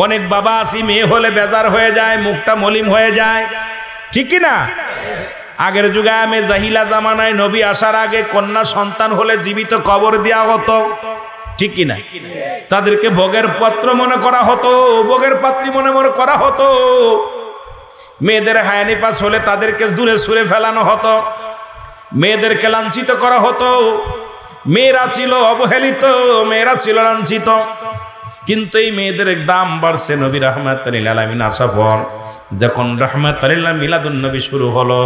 অনেক বাবা আছি মেয়ে হলে বেজার হয়ে যায়, মুখটা মলিন হয়ে যায়, ঠিক কি না? আগের যুগে আমি জাহিলা জামানায় নবী আসার আগে কন্যা সন্তান হলে জীবিত কবর দেওয়া হতো, ঠিক কি না? তাদেরকে ভোগের পাত্র মনে করা হতো, ভোগের পাত্রী মনে করা হতো। মেয়েদের হায়ানিপাস হলে তাদেরকে দূরে সরে ফেলানো হতো, মেয়েদেরকে লাঞ্ছিত করা হতো। মেয়েরা ছিল অবহেলিত, মেয়েরা ছিল লাঞ্ছিত। কিন্তু এই মেয়েদের দাম বাড়ছে নবী রাহমাতুল লিল আলামিন আসার পর। যখন রাহমাতুল লিল মিলাদুন নবী শুরু হলো,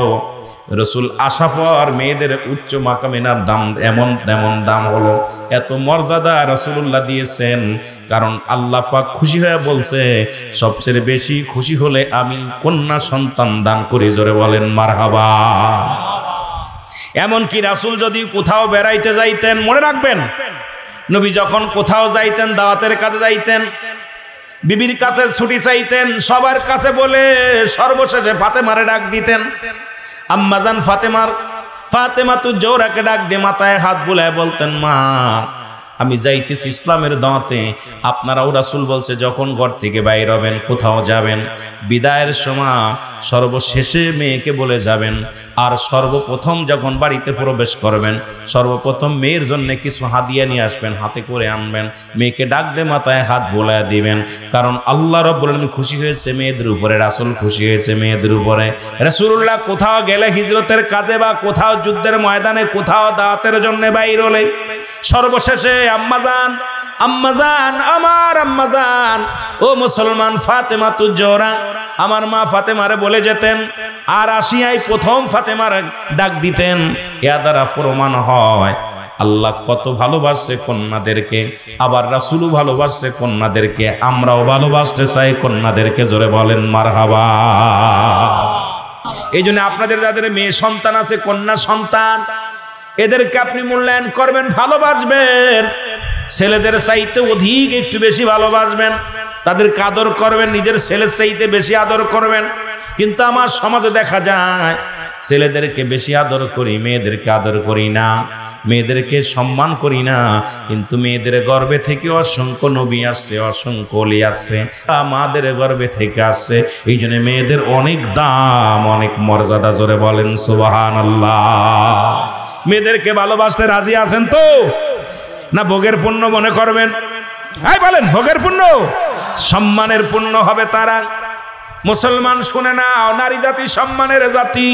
রসুল আসা পর মেয়েদের উচ্চ মাকামিনার দাম এমন দাম হলো, এত মর্যাদা রাসূলুল্লাহ দিয়েছেন। কারণ আল্লাহ পাক খুশি হয়ে বলছে, সবচেয়ে বেশি খুশি হলে আমি কন্যা সন্তান দান করি। জোরে বলেন মারহাবা। এমনকি রাসূল যদি কোথাও বেড়াইতে যাইতেন, মনে রাখবেন নবী যখন কোথাও যাইতেন, দাওয়াতের কাজে যাইতেন, বিবির কাছে ছুটি চাইতেন, সবার কাছে বলে সর্বশেষে ফাতেমারে ডাক দিতেন। আম্মাজান ফাতেমাতুজ জোহরাকে ডাক দিয়ে মাথায় হাত বুলায় বলতেন, মা আমি যাইতেছি ইসলামের দাওয়াতে। আপনারাও রাসূল বলছে যখন ঘর থেকে বাইর হবেন, কোথাও যাবেন, বিদায়ের সময় সর্বশেষে মেয়েকে বলে যাবেন। আর সর্বপ্রথম যখন বাড়িতে প্রবেশ করবেন, সর্বপ্রথম মেয়ের জন্য কিছু হাদিয়া নিয়ে আসবেন, হাতে করে আনবেন। মেয়েকে ডাক দিয়ে মাথায় হাত বোলায় দিবেন। কারণ আল্লাহ রাব্বুল আলামিন খুশি হয়েছে মেয়েদের উপরে, রাসূল খুশি হয়েছে মেয়েদের উপরে। রাসূলুল্লাহ কোথাও গেলে, হিজরতের কাজে বা কোথাও যুদ্ধের ময়দানে, কোথাও দাওয়াতের জন্য বাইর হলে, সর্বশেষে আম্মাজান আমার আম্মাজান ও মুসলমান ফাতেমাতুজ জোহরা, আমার মা ফাতেমারে বলে যেতেন। আর আসিয়াই প্রথম ফাতেমার ডাক দিতেন। এর দ্বারা প্রমাণ হয় আল্লাহ কত ভালোবাসে কন্যাদেরকে, আবার রাসূলও ভালোবাসে কন্যাদেরকে। আমরাও ভালোবাসতে চাই কন্যাদেরকে। জোরে বলেন মারহাবা। এই জন্য আপনাদের যাদের মেয়ে সন্তান আছে, কন্যা সন্তান, এদেরকে আপনি মূল্যায়ন করবেন, ভালোবাসবেন। ছেলেদের চাইতে অধিক একটু বেশি ভালোবাসবেন, তাদেরকে আদর করবেন, নিজের ছেলের চাইতে বেশি আদর করবেন। কিন্তু আমার সমাজে দেখা যায় ছেলেদেরকে বেশি আদর করি, মেয়েদেরকে আদর করি না, মেয়েদেরকে সম্মান করি না। কিন্তু মেয়েদের গর্ভে থেকে অসংখ্য নবী আসছে, অসংখ্য ওলি আসছে, আমাদের গর্ভে থেকে আসছে। এই জন্য মেয়েদের অনেক দাম, অনেক মর্যাদা। জোরে বলেন সুবহানাল্লাহ। মেয়েদেরকে ভালোবাসতে রাজি আছেন তো, না ভোগের পুণ্য মনে করবেন? বলেন ভোগের পুণ্য, সম্মানের পুণ্য হবে তারা। মুসলমান শুনে নাও, নারী জাতি সম্মানের জাতি।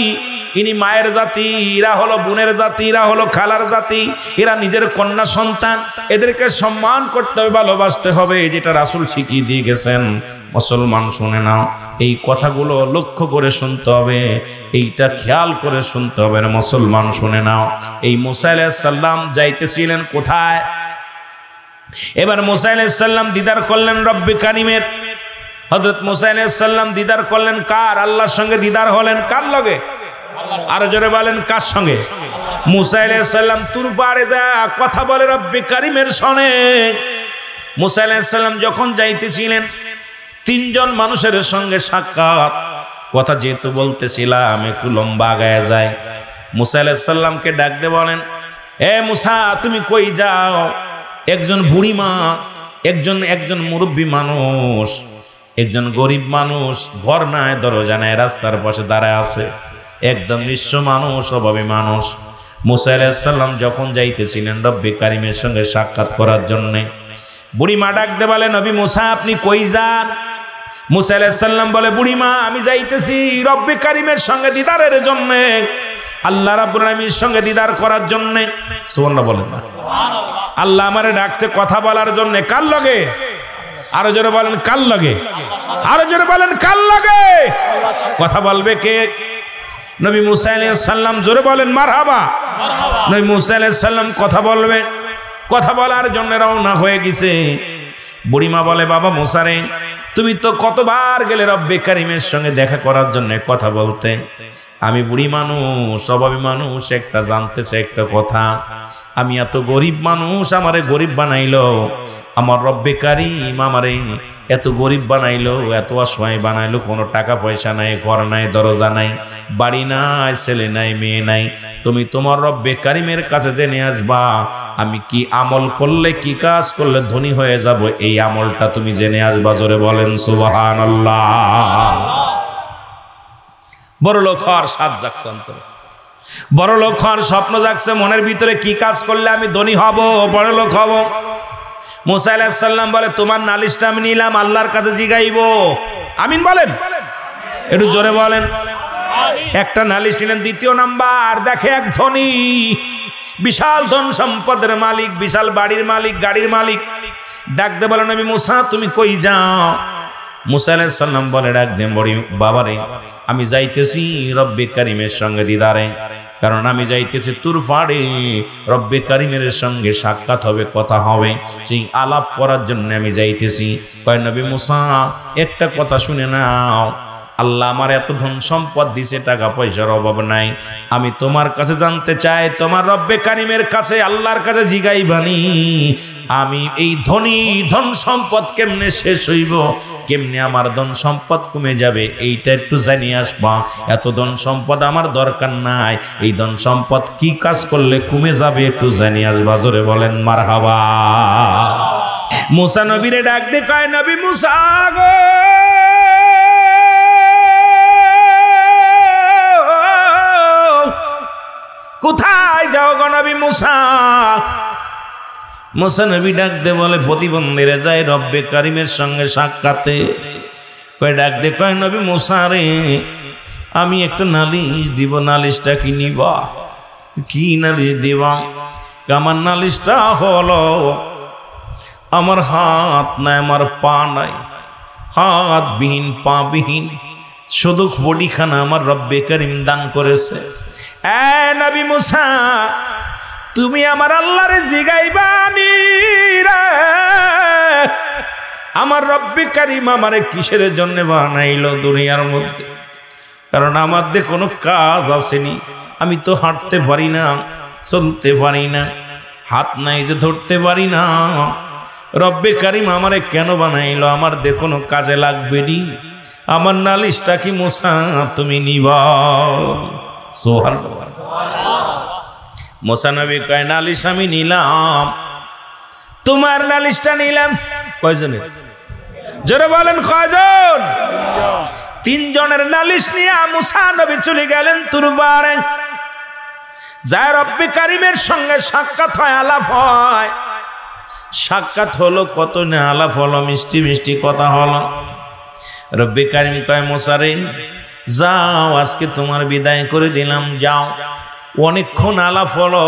ইনি মায়ের জাতি, এরা হলো বোনের জাতি, এরা হলো খালার জাতি, এরা নিজের কন্যা সন্তান। এদেরকে সম্মান করতে হবে, ভালোবাসতে হবে, যেটা রাসূল শিখিয়ে দিয়ে গেছেন। মুসলমান শুনে নাও, এই কথাগুলো লক্ষ্য করে শুনতে হবে, এইটা খেয়াল করে শুনতে হবে। মুসলমান শুনে নাও, এই মুসা আলাইহিস সালাম যাইতেছিলেন কোথায়? এবার মুসা আলাইহিস সালাম দিদার করলেন রব্বে কারিমের। হযরত মুসা আলাইহিস সালাম দিদার করলেন কার? আল্লাহর সঙ্গে দিদার হলেন কার লগে? আর জোরে বলেন কার সঙ্গে? মুসা আলাইহিস সালাম তুর পাড়ে দা কথা বলে রব্বে কারিমের সনে। মুসা আলাইহিস সালাম যখন যাইতেছিলেন, তিনজন মানুষের সঙ্গে সাক্ষাৎ। কথা যেহেতু বলতেছিলাম একটু লম্বা আগায় যায়। মুসা আলাইহিস সালামকে ডাক দিয়ে বলেন, এ মুসা তুমি কই যাও? একজন বুড়ি মা, একজন মুরব্বী মানুষ, একজন গরিব মানুষ, ঘর নাই, দরজা নাই, রাস্তার পাশে দাঁড়ায় আছে, একদম নিঃস্ব মানুষ, অভাবী মানুষ। মুসা আলাইহিস সালাম যখন যাইতেছিলেন রব্বে কারিমের সঙ্গে সাক্ষাৎ করার জন্য, বুড়িমা ডাক দে বলে, নবী মুসা আপনি কই যান? মুসা আলাইহিস সালাম বলে, বুড়িমা আমি যাইতেছি রব্বে কারিমের সঙ্গে দিদারের জন্য, আল্লাহ রাব্বুল আলামিনের সঙ্গে দিদার করার জন্য। সুবহানাল্লাহ বলেন না? আল্লাহ আমারে ডাকছে কথা বলার জন্য। কার লগে? আরো জোরে বলেন কার লগে? আরো জোরে বলেন কার লগে? কথা বলবে কে? নবী মুসা আলাইহিস সালাম। জোরে বলেন মারহাবা। নবী মুসা আলাইহিস সালাম কথা বলবে, কথা বলার জন্য রওনা হয়ে গেছে। বুড়িমা বলে, বাবা মুসা রে, তুমি তো কতবার গেলে রব্বে কারিমের সঙ্গে দেখা করার জন্য, কথা বলতে। আমি বুড়ি মানুষ, অভাবী মানুষ, একটা জানতে চাই একটা কথা। আমি এত গরিব মানুষ, আমারে গরিব বানাইলো, আমার রব্বে কারিম আমারে এত গরিব বানাইলো, এত অসহায় বানাইলো, কোনো টাকা পয়সা নাই, ঘর নাই, দরজা নাই, বাড়ি নাই, ছেলে নাই, মেয়ে নাই। তুমি তোমার রব্বে কারিমের কাছে জেনে আসবা আমি কি আমল করলে, কি কাজ করলে ধনী হয়ে যাব, এই আমলটা তুমি জেনে আসবা। জোরে বলেন সুবহানাল্লাহ। বড় লোক হওয়ার স্বাদ জাগছে অন্তরে, বড় লোক হওয়ার স্বপ্ন জাগছে মনের ভিতরে, কি কাজ করলে আমি ধনী হব, বড় লোক হব। মুসা আলাইহিস সালাম বলে তোমার নালিশটা আমি নিলাম, আল্লাহর কাছে জিগাইব। আমিন বলেন, একটু জোরে বলেন। একটা নালিশ নিলেন। দ্বিতীয় নাম্বার, দেখে এক ধনী, বিশাল ধন সম্পদের মালিক, বিশাল বাড়ির মালিক, গাড়ির মালিক, ডাকতে বলে নবী মুসা তুমি কই যাও? মুসা আলাইহিস সালাম বলে ডাক দে বড়ি বাবারে, আমি যাইতেছি রব্বে কারিমের সঙ্গে দিদারে, কারণ আমি যাইতেছি তুর ফাড়ে, রব্বে কারিমের সঙ্গে সাক্ষাৎ হবে, কথা হবে, সেই আলাপ করার জন্য আমি যাইতেছি। কয় নবী মুসা একটা কথা শুনে নাও, আল্লাহ আমার এত ধন সম্পদ দিছে, টাকা পয়সার অভাব নাই, আমি তোমার কাছে জানতে চাই, তোমার রব্বে কারিমের কাছে, আল্লাহর কাছে জিগাইবানি আমি এই ধন সম্পদ কেমনে শেষ হইব, কেমনে আমার ধন সম্পদ কমে যাবে, এইটা একটু জানিয়ে আসবা। এত ধন সম্পদ আমার দরকার নাই, এই ধন সম্পদ কি কাজ করলে কমে যাবে একটু জানিয়ে আসবা। জোরে বলেন মারহাবা। মুসা নবীরে ডাক দিয়ে কয় নবী মুসা গো, কোথায় যাও গো নবী মুসা? মুসা নবী ডাক দে বলে প্রতিবন্ধীরা যায় রব্বে কারিমের সঙ্গে সাক্ষাতে। কয় ডাক দে কয় নবী মুসা রে, আমি একটা নালিশ দিব, নালিশটা কি নিবা? কি নালিশ দিবা? আমার নালিশটা হলো আমার হাত নাই, আমার পা নাই, হাত বিহীন, পা বিহীন, শুধু বডিখানা আমার রব্বে কারিম দান করেছে। এ নবী মুসা তুমি আমার আল্লাহরে জিগাইবানি রে, আমার রব্বে কারিম আমারে কিসের জন্য বানাইলো দুনিয়ার মধ্যে? কারণ আমাদের কোনো কাজ আসেনি, আমি তো হাঁটতে পারি না, চলতে পারি না, হাত নাই যে ধরতে পারি না, রব্বে কারিম আমারে কেন বানাইলো? আমার কোনো কাজে লাগবে নি, আমার নালিশটা কি মুসা তুমি নিবা? সুবহানাল্লাহ। মুসা নবী কয় নালিশ আমি নিলাম, তোমার নালিশটা নিলাম। কয়জনের? জোরে বলেন কয়জন? তিনজনের নালিশ নিয়ে মুসা নবী চলে গেলেন তুরবারে। যায় রব্বে কারিমের সঙ্গে সাক্ষাৎ হয়, আলাপ হয়। সাক্ষাৎ হলো, কত না আলাপ হলো, মিষ্টি মিষ্টি কথা হলো। রব্বে কারিম কয় মুসা রে যাও, আজকে তোমার বিদায় করে দিলাম, যাও। অনেকক্ষণ আলাপ হলো,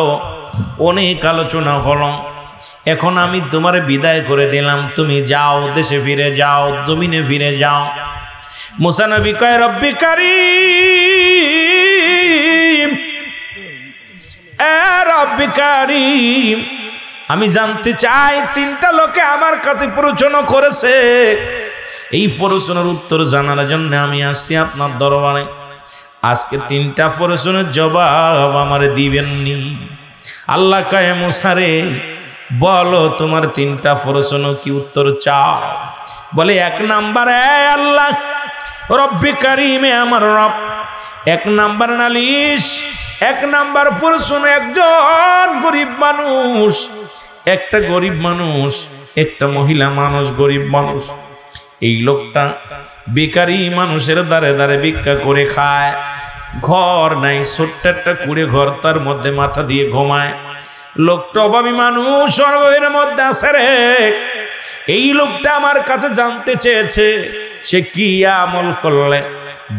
অনেক আলোচনা হলো, এখন আমি তোমার বিদায় করে দিলাম, তুমি যাও, দেশে ফিরে যাও, জমিনে ফিরে যাও। মুসা নবী কয় রব্বে কারিম, রব্বে কারিম আমি জানতে চাই, তিনটা লোকে আমার কাছে প্রশ্ন করেছে, এই প্রশ্নের উত্তর জানার জন্য আমি আসছি আপনার দরবারে। আজকে তিনটা প্রশ্নের জবাব আমারে দিবেননি। আল্লাহ কয় মুসা রে বলো তোমার তিনটা প্রশ্ন কি উত্তর চাও? বলে এক নাম্বারে আল্লাহ রব্বে কারিমে আমার রব, এক নাম্বার নালিশ, এক নাম্বার প্রশ্ন, একজন গরিব মানুষ, একটা গরিব মানুষ, একটা মহিলা মানুষ, গরিব মানুষ, এই লোকটা বেকারি মানুষের দ্বারে দ্বারে ভিক্ষা করে খায়, ঘর নাই, ছোট্ট একটা কুড়ে ঘর, তার মধ্যে মাথা দিয়ে ঘুমায়। লোকটা অভাবী মানুষ, অভাবের মধ্যে আছে রে। এই লোকটা আমার কাছে জানতে চেয়েছে সে কি আমল করলে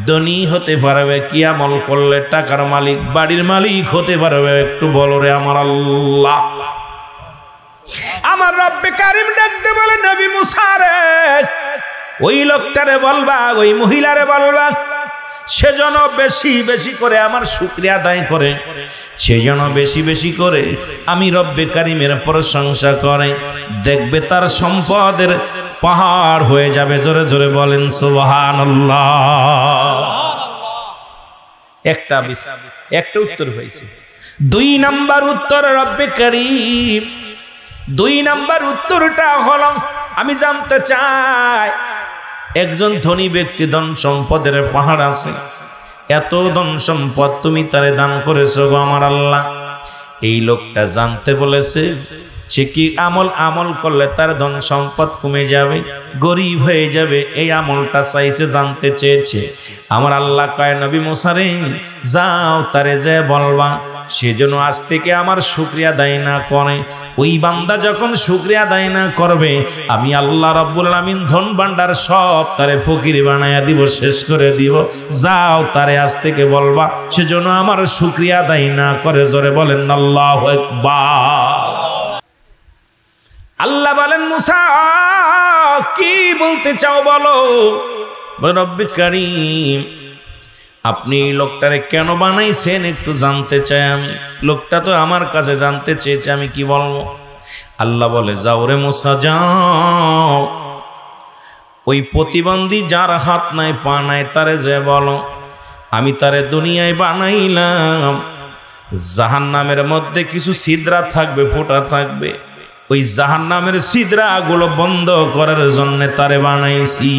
ধনী হতে পারবে, কি আমল করলে টাকার মালিক, বাড়ির মালিক হতে পারবে, একটু বলো রে আমার আল্লাহ। আমার রব্বে কারিম ডাকতে বলে নবী মুসা রে ওই লোকটারে বলবা, ওই মহিলারে বলবা, সেজন্য বেশি বেশি করে আমার শুকরিয়া আদায় করে, সেজন্য বেশি বেশি করে আমি রব্বে কারিমের প্রশংসা করে, দেখবে তার সম্পদের পাহাড় হয়ে যাবে। জোরে জোরে বলেন সুবহানাল্লাহ। একটা উত্তর হয়েছে। দুই নাম্বার উত্তর রব্বে কারিম দুই নাম্বার উত্তরটা হলো, আমি জানতে চাই একজন ধনী ব্যক্তি ধন সম্পদের পাহাড় আছে, এত ধন সম্পদ তুমি তারে দান করেছো গো আমার আল্লাহ। এই লোকটা জানতে বলেছে সে কি আমল করলে তার ধন সম্পদ কমে যাবে, গরিব হয়ে যাবে, এই আমলটা চাইছে, জানতে চেয়েছে। আমার আল্লাহ কয় নবী মুসা রে যাও তারে যে বলবা সেজন্য আজ থেকে আমার শুকরিয়া আদায় না করে। ওই বান্দা যখন শুকরিয়া আদায় না করবে আমি আল্লাহ রাব্বুল আলামিন ধন ভান্ডার সব তারে ফকির বানায়া দিব, শেষ করে দিব। যাও তারে আজ থেকে বলবা সেজন্য আমার শুকরিয়া আদায় না করে। জোরে বলেন আল্লাহু আকবার। আল্লাহ বলেন মুসা কি বলতে চাও বলো। রব্বি কারীম আপনি এই লোকটারে কেন বানাইছেন একটু জানতে চাই আমি। লোকটা তো আমার কাছে জানতে চেয়েছে, আমি কি বলবো। আল্লাহ বলে যাও রে মুসা যাও, ওই প্রতিবন্ধী যার হাত নাই পা নাই তারে যে বলো আমি তারে দুনিয়ায় বানাইলাম, জাহান্নামের মধ্যে কিছু ছিদ্রা থাকবে, ফোঁটা থাকবে, ওই জাহান্নামের ছিদ্রাগুলো বন্ধ করার জন্য তারে বানাইছি।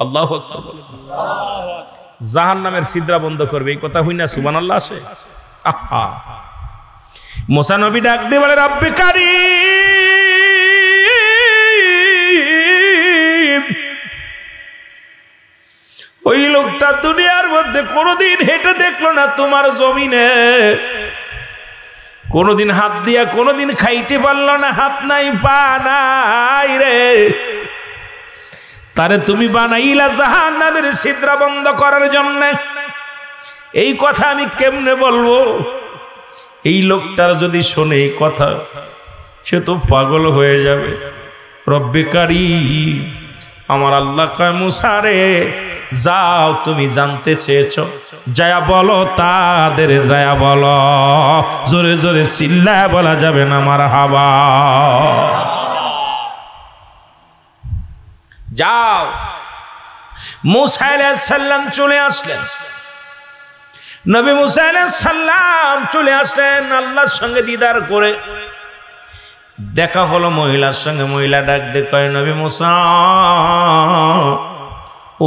আল্লাহু আকবার। জাহান্নামের ছিদ্রা বন্ধ করবে এই কথা হইনা সুবহানাল্লাহ আসে। আহা মুসা নবী ডাক দিয়ে বলে রব্বি কারীম ওই লোকটা দুনিয়ার মধ্যে কোনোদিন হেঁটে দেখলো না তোমার জমিনে, কোনোদিন হাত দিয়া কোনোদিন খাইতে পারলো না, হাত নাই পা নাই রে, তারে তুমি বানাইলা জাহান্নামের ছিদ্র বন্ধ করার জন্য। এই কথা আমি কেমনে বলবো। এই লোকটার যদি শোনে এই কথা সে তো পাগল হয়ে যাবে। রব্বি কারীম আমার আল্লাহ কয় মুসা রে যাও তুমি জানতে চেয়েছো, যায়া বলো তাদের, যায়া বলো। জোরে জোরে চিল্লায় বলা যাবে না মারহাবা। যাও। মুসা আলাইহিস সালাম চলে আসলেন, নবী মুসা আলাইহিস সালাম চলে আসলেন আল্লাহর সঙ্গে দিদার করে। দেখা হলো মহিলার সঙ্গে, মহিলা ডাক দিয়ে কয় নবী মুসা,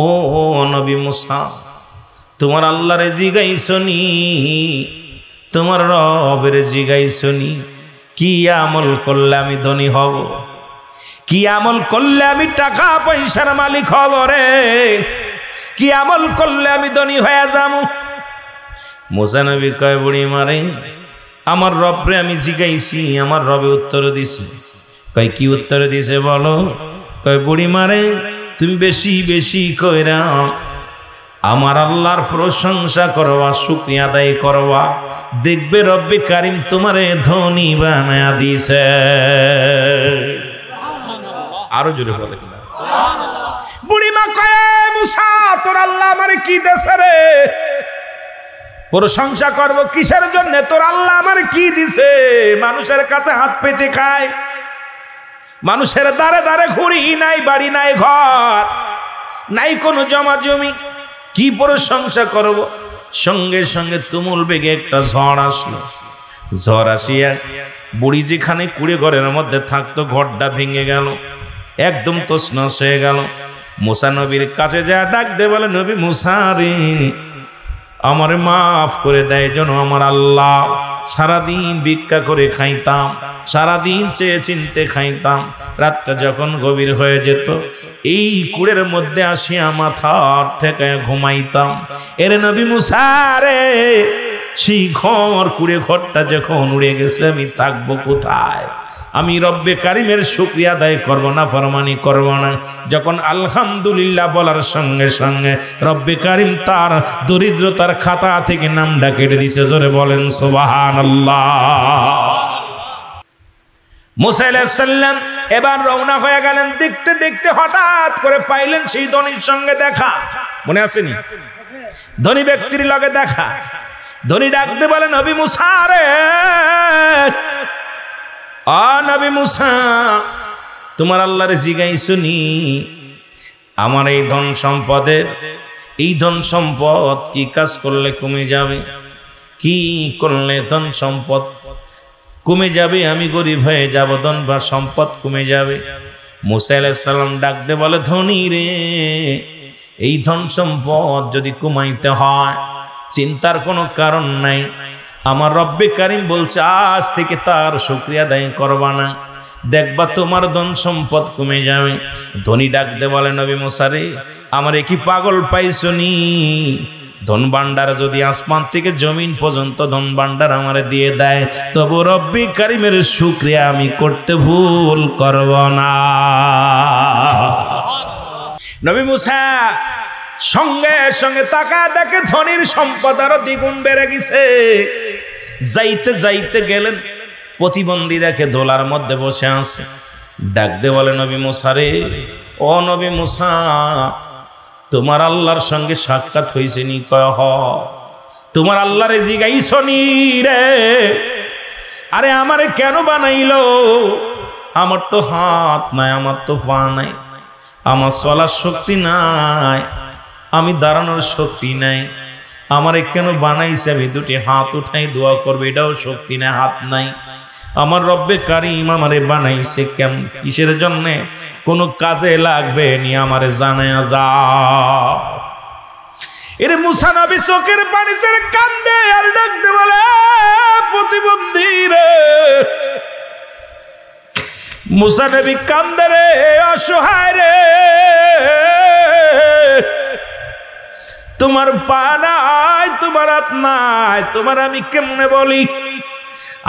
ও নবী মুসা তোমার আল্লাহরে জিগাইছনি, তোমার রবের জিগাইছনি কি আমল করলে আমি ধনী হব, কি আমল করলে আমি টাকা পয়সার মালিক হব রে, কি আমল করলে আমি ধনী হয়ে যাব। মুসা নবী কয় বুড়ি মারে আমার রবরে আমি জিগাইছি, আমার রবে উত্তর দিছে। কয় কি উত্তর দিছে বলো। কয় বুড়ি মারে তুমি বেশি বেশি কইরা আমার আল্লাহর প্রশংসা করবা, শুকরিয়া আদায় করবা, দেখবে রব্বি কারীম তোমারে ধনী বানায়া দিছে। আরো জোরে বলে বুড়িমা কয় মুসা তোর আল্লাহ আমারে কি দিছে রে, প্রশংসা করব কিসের জন্য, তোর আল্লাহ আমারে কি দিছে। মানুষের কাছে হাত পেতে খায়, মানুষের দ্বারে দ্বারে ঘুরি, নাই বাড়ি নাই ঘর নাই কোনো জমা জমি, কি প্রশংসা করব। সঙ্গে সঙ্গে তুমুল বেগে একটা ঝড় আসলো। ঝড় আসিয়া বুড়ি যেখানে কুড়ে ঘরের মধ্যে থাকতো ঘরটা ভেঙে গেল, একদম তছনছ হয়ে গেল। মুসা নবীর কাছে যা ডাক দে বলে নবী মুসা রে আমারে মাফ করে দেয় যেন আমার আল্লাহ। সারাদিন ভিক্ষা করে খাইতাম, সারাদিন চেয়ে চিনতে খাইতাম, রাতটা যখন গভীর হয়ে যেত এই কুড়ের মধ্যে আসিয়া মাথার ঠেকায় ঘুমাইতাম। এর নবী মুসা রে সেই ঘর কুড়ে ঘরটা যখন উড়ে গেছে আমি থাকবো কোথায়। আমি রব্বে কারিমের শুকরিয়া আদায় করব না, ফরমানি করব না। যখন আলহামদুলিল্লাহ বলার সঙ্গে সঙ্গে রব্বে কারিম তার দরিদ্রতার খাতা থেকে নামটা কেটে দিছে। জোরে বলেন সুবহানাল্লাহ। মুসা আলাইহিস সালাম এবার রওনা হয়ে গেলেন। দেখতে দেখতে হঠাৎ করে পাইলেন সেই ধনীর সঙ্গে দেখা। মনে আসেনি? ধনী ব্যক্তির লগে দেখা। ধনী ডাকতে বলে নবী মুসা রে, নবী মুসা তোমার আল্লাহরে জিগাইছনি আমার এই ধন সম্পদের, এই ধন সম্পদ কি কাজ করলে কমে যাবে, কি করলে ধন সম্পদ কমে যাবে, আমি গরিব হয়ে যাব, ধন বা সম্পদ কমে যাবে। মুসা আলাইহিস সালাম ডাক দে বলে, ধনী রে, এই ধন সম্পদ যদি কমাইতে হয় চিন্তার কোনো কারণ নাই। আমার রব্বে কারিম বলছে আজ থেকে তার শুকরিয়া আদায় করবা না, দেখবা তোমার ধন সম্পদ কমে যাবে। ধনী ডাক দে বলে, নবী মুসা রে, আমার কি পাগল পাইছনি? ধন ভান্ডার যদি আসমান থেকে জমিন পর্যন্ত ধন ভান্ডার আমারে দিয়ে দেয়, তবু রব্বে কারিমের শুকরিয়া আমি করতে ভুল করব না। নবী মুসা সঙ্গে সঙ্গে তাকা দেখে ধনীর সম্পদ আরো দ্বিগুণ বেড়ে গেছে। যাইতে যাইতে গেলেন, প্রতিবন্ধী দেখে দোলার মধ্যে বসে আছে। ডাক দে বলে, নবী মুসা রে, ও নবী মুসা, তোমার আল্লাহর সঙ্গে সাক্ষাৎ হয়েছে নি? কয় হ। তোমার আল্লাহরে জিগাইছো নি রে? আরে আমারে কেন বানাইলো? আমার তো হাত নাই, আমার তো পা নাই, আমার চলার শক্তি নাই, আমি দাঁড়ানোর শক্তি নাই, আমারে কেন বানাইছে? আমি দুটি হাত উঠাই দোয়া করবে, এটাও শক্তি নাই, হাত নাই। আমার রব্বে কারিম আমারে বানাইছে কেন, কিসের জন্য? কোনো কাজে লাগবে নি, আমারে জানায়া যাও। এর মুসা নবী চোখের পানি ছেড়ে কান্দে আর ডাকতে বলে, প্রতিবন্ধী রে। মুসা নবী কান্দে রে, অসহায় রে, তোমার পা নাই, তোমার হাত নাই, তোমার আমি কেমনে বলি?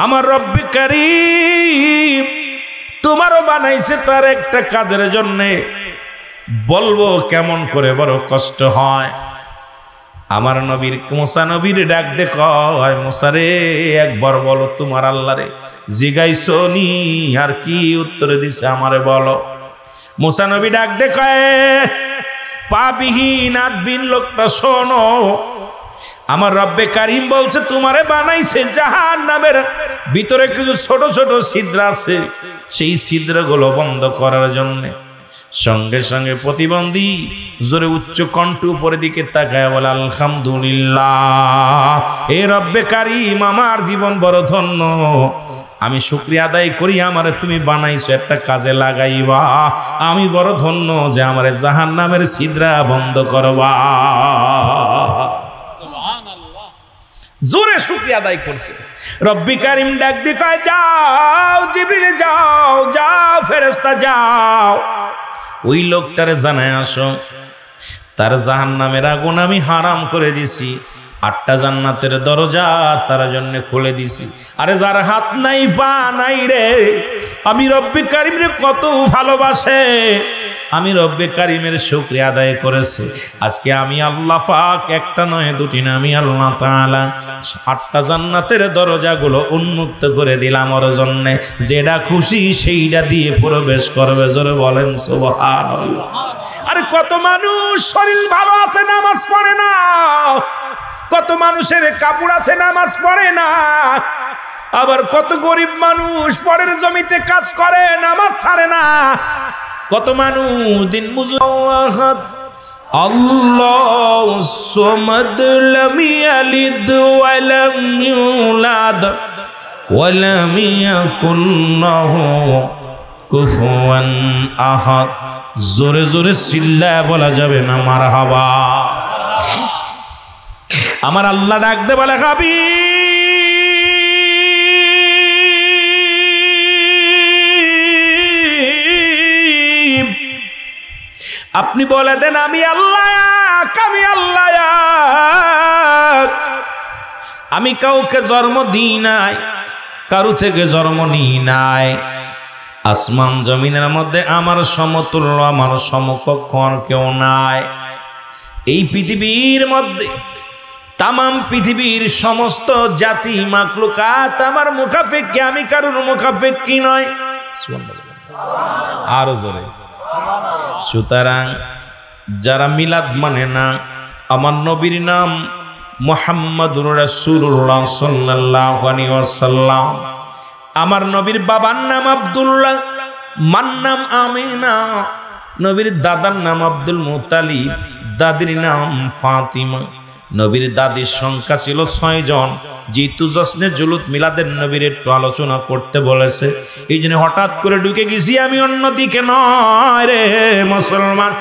আমার রব্বে কারিম তোমারও বানাইছে তার একটা কাজের জন্যে, বলবো কেমন করে, বড় কষ্ট হয়। আমার নবীর মুসা নবীর ডাক দে কয়, মুসা রে, একবার বলো তোমার আল্লাহ রে জিগাইছো নি? আর কি উত্তর দিছে আমারে বলো। মুসা নবী ডাক দে কয়, পাবিহীন আদবিন লোকটা শোনো, আমার রব্বে কারিম বলছে তোমারে বানাইছে জাহান্নামের ভিতরে কিছু ছোট ছোট ছিদ্র আছে, সেই ছিদ্রগুলো বন্ধ করার জন্য। সঙ্গে সঙ্গে প্রতিবন্ধী জোরে উচ্চ কণ্ঠ উপরের দিকে তাকায় বলে, আলহামদুলিল্লাহ, এ রব্বে কারিম আমার জীবন বড় ধন্য, আমি শুকরিয়া আদায় করি, আমারে তুমি বানাইছো একটা কাজে লাগাইবা, আমি বড় ধন্য যে আমারে জাহান্নামের ছিদ্র বন্ধ করবা। জোরে শুকরিয়া আদায় করছে। রব্বি কারিম ডাক দিয়ে কয়, যাও জিবরিল, যাও যাও ফেরেশতা যাও, ওই লোকটারে জানায় আসো তার জাহান্নামের আগুন আমি হারাম করে দিছি, 8টা জান্নাতের দরজা তার জন্য খুলে দিছি। আরে যার হাত নাই পা নাই রে, আমি রব্বি কারিম রে কত ভালোবাসে, আমি রব্বে কারিমের শুকরিয়া আদায় করেছে। আজকে আমি আল্লাহ পাক একটা নয় দুটি না, আমি আল্লাহ তাআলা 8টা জান্নাতের দরজাগুলো উন্মুক্ত করে দিলাম ওর জন্য, যেটা খুশি সেইটা দিয়ে প্রবেশ করবে। জোরে বলেন সুবহানাল্লাহ। আরে কত মানুষ শরীর ভালো আছে নামাজ পড়ে না, কত মানুষের কাপড় আছে নামাজ পড়ে না, আবার কত গরিব মানুষ পরের জমিতে কাজ করে নামাজ ছাড়ে না, কত মানুষ দিন মুজুর। আল্লাহু সামাদ লাম ইয়ালিদ ওয়া লাম ইউলাদ ওয়া লাম ইয়াকুল লাহু কুফুয়ান আহাদ। জোরে জোরে চিল্লায় বলা যাবে না মারহাবা। আমার আল্লাহ ডাক দে বলে, খাবি আপনি বলে দেন আমি আল্লাহ, আমি আল্লাহ, আমি কাউকে জন্ম দিই নাই, কারু থেকে জন্ম নিই নাই, আসমান জমিনের মধ্যে আমার সমতুল্য আমার সমকক্ষ আর কেউ নাই। এই পৃথিবীর মধ্যে তামাম পৃথিবীর সমস্ত জাতি মাখলুকাত আমার মুখাফেক্ষি, আমি কারুর মুখাফেক্ষি নয়। আরো জোরে। সুতরাং যারা মিলাদ মানে না, আমার নবীর নাম মুহাম্মাদুর রাসূলুল্লাহ সাল্লাল্লাহু আলাইহি ওয়াসাল্লাম, আমার নবীর বাবার নাম আব্দুল্লাহ, মার নাম আমিনা, নবীর দাদার নাম আব্দুল মুত্তালিব, দাদির নাম ফাতিমা, নবীর দাদির সংখ্যা ছিল 6 জন। জিতু জশ্নে জুলুত মিলাদের নবীর একটু আলোচনা করতে বলেছে, এই জন্য হঠাৎ করে ঢুকে গেছি আমি, অন্যদিকে নয় রে মুসলমান।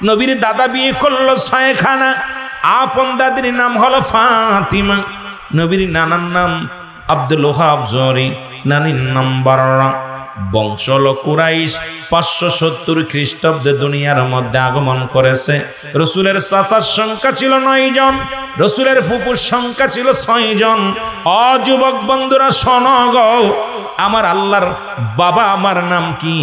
নবীর দাদা বিয়ে করলো 6 খানা। আপন দাদির নাম হলো ফাতিমা, নবীর নানার নাম আব্দুল ওহাব জরি, নানির নাম বাররা। বংশ হল কুরাইশ। 570 খ্রিস্টাব্দে দুনিয়ার মধ্যে আগমন করেছে। রসুলের চাচার সংখ্যা ছিল 9 জন, রসুলের ফুপুর সংখ্যা ছিল 6 জন। অযুবক বন্ধুরা শোনো গো, আমার আল্লাহর বাবা আমার নাম কি,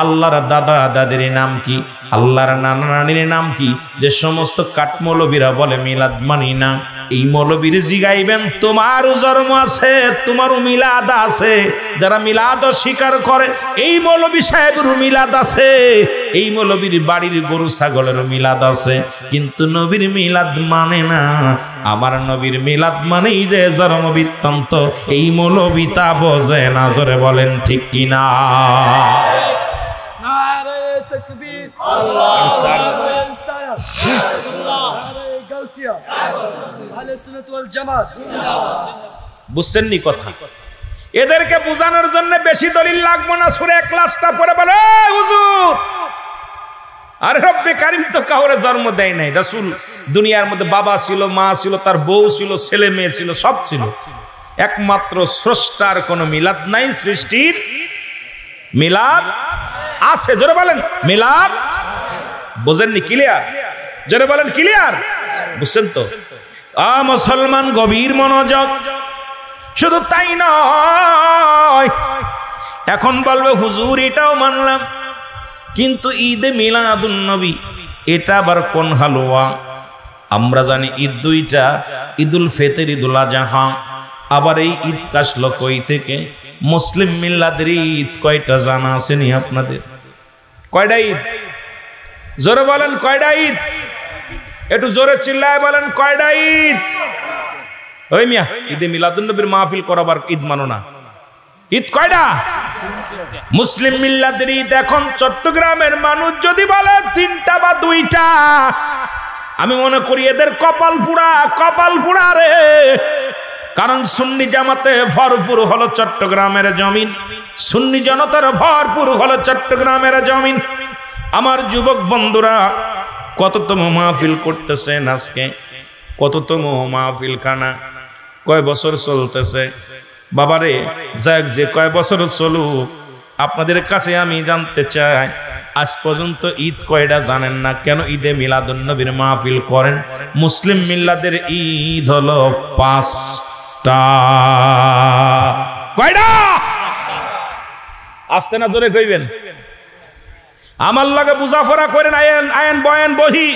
আল্লাহর দাদা দাদির নাম কি, আল্লাহর নানা নানির নাম কি? যে সমস্ত কাঠমৌলবীরা বলে মিলাদ মানি না, এই মৌলবীর জিগাইবেন তোমারও জন্ম আছে, তোমারও মিলাদ আছে। যারা মিলাদ স্বীকার করে এই মৌলবী সাহেবেরও মিলাদ আছে, এই মৌলবীর বাড়ির গরু ছাগলেরও মিলাদ আছে, কিন্তু নবীর মিলাদ মানে না। আমার নবীর মিলাদ মানেই যে জন্ম বৃত্তান্ত, এই মৌলবী তা বোঝে না। জোরে বলেন ঠিক কিনা? বুঝছেন নি কথা? এদেরকে বোঝানোর জন্য বেশি দলিল লাগবে না। সূরা ইখলাসটা পড়ে বলে হুজুর, আরে রব্বে কারীম তো কাউরে জন্ম দেয় নাই। রাসূল দুনিয়ার মধ্যে বাবা ছিল, মা ছিল, তার বউ ছিল, ছেলে মেয়ে ছিল, সব ছিল। একমাত্র স্রষ্টার কোন মিলাদ নাই, সৃষ্টির মিলাদ আছে। জোরে বলেন মিলাদ। বুঝেননি? ক্লিয়ার? জোরে বলেন ক্লিয়ার? বুঝছেন তো? মুসলমান গভীর মনোযোগ। শুধু তাই নয়, এখন বলবে হুজুর এটাও মানলাম, কিন্তু ঈদে মিলাদুন নবী এটা আবার কোন হালুয়া? আমরা জানি ঈদ দুইটা, ঈদুল ফিতর, ঈদুল আযহা। আবার এই ঈদ আসলো কই থেকে? মুসলিম মিল্লাতের ঈদ কয়টা জানা আছে নি আপনাদের? কয়টা ঈদ? জোরে বলেন কয়টা ঈদ? একটু জোরে চিল্লায় বলেন কয়টা ঈদ? ওই মিয়া, ঈদে মিলাদুন নবীর মাহফিল করাবার ঈদ মানো না? ঈদ কয়টা? মুসলিম মিল্লাতের ঈদ এখন চট্টগ্রামের মানুষ যদি বলে 3টা বা 2টা, আমি মনে করি এদের কপাল পুরা রে। কারণ সুন্নি জামাতে ভরপুর হলো চট্টগ্রামের জমিন, সুন্নি জনতার ভরপুর হলো চট্টগ্রামের জমিন। আমার যুবক বন্ধুরা কততম মাহফিল করতেছেন আজকে? কততম মাহফিল খানা? কয় বছর চলতেছে? বাবারে যাক, যে কয় বছর চলুক, আপনাদের কাছে আমি জানতে চাই আজ পর্যন্ত ঈদ কয়টা জানেন না? কেন ঈদে মিলাদুন নবীর মাহফিল করেন? মুসলিম মিল্লাতের ঈদ হলো 5টা। কয়টা? আসতে না ধরে কইবেন। আমার লাগে বুঝাফরা করেন, আয়েন বয়ান বহি।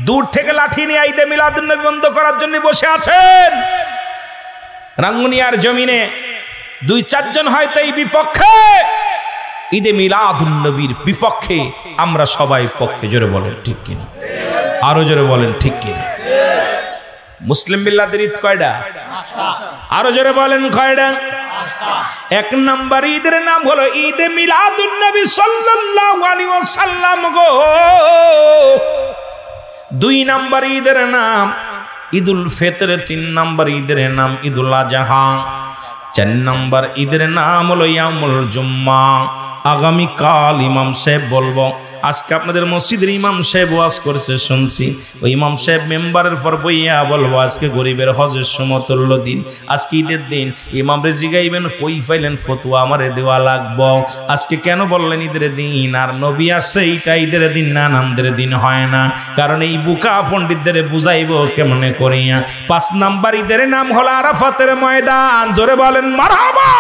দূর থেকে লাঠি নিয়ে ঈদে মিলাদুন নবী বন্ধ করার জন্য বসে আছেন। রাঙ্গুনিয়ার জমিনে 2-4 জন হয়তো এই বিপক্ষে, ঈদে মিলাদুন নবীর বিপক্ষে। আমরা সবাই পক্ষে। জোরে বলেন ঠিক কিনা? আরো জোরে বলেন ঠিক কিনা? মুসলিম মিল্লাতের ঈদ কয়টা? আরো জোরে বলেন কয়টা? 1 নম্বর ঈদের নাম হলো ঈদে মিলাদুন নবী সাল্লাল্লাহু আলাইহি ওয়াসাল্লাম গো। 2 নম্বর ঈদের নাম ঈদুল ফিতর। 3 নম্বর ঈদের নাম ঈদুল আযহা। 4 নম্বর ঈদের নাম হলো ইয়ামুল জুম্মা। আগামী কাল ইমাম সাহেব বলবো, আজকে আপনাদের মসজিদের ইমাম সাহেব ওয়াজ করেছে শুনছি, ওই ইমাম সাহেব মেম্বারের পর বইয়া বলবো আজকে গরিবের হজের সমতুল্য দিন, আজকে ঈদের দিন। ইমাম রে জিগাইবেন কই পাইলেন ফতোয়া আমারে দেওয়া লাগবো, আজকে কেন বললেন ঈদের দিন? আর নবী আসছে এইটা ঈদের দিন না, নামদের দিন হয় না। কারণ এই বুকা পণ্ডিতদের বুঝাইবো কেমনে করিয়া। 5 নাম্বার ঈদের নাম হলো আরাফাতের ময়দান। জোরে বলেন মারহাবা।